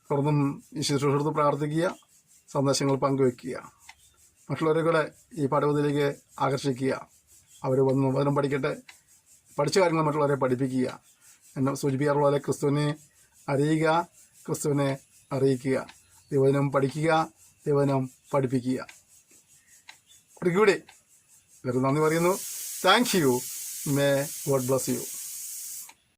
തുടർന്നും ഈ ശുശ്രൂഷ എടുത്ത് പ്രാർത്ഥിക്കുക, സന്ദേശങ്ങൾ പങ്കുവയ്ക്കുക, മറ്റുള്ളവരെ കൂടെ ഈ പഠനത്തിലേക്ക് ആകർഷിക്കുക. അവർ വന്ന് വചനം പഠിക്കട്ടെ, പഠിച്ച കാര്യങ്ങൾ മറ്റുള്ളവരെ പഠിപ്പിക്കുക. എന്നെ സൂചിപ്പിക്കാറുള്ള ക്രിസ്തുവിനെ അറിയുക, ക്രിസ്തുവിനെ അറിയിക്കുക, ദൈവവചനം പഠിക്കുക, ദൈവവചനം പഠിപ്പിക്കുക. ഒരിക്കൽ കൂടി നന്ദി പറയുന്നു. Thank you. May God bless you.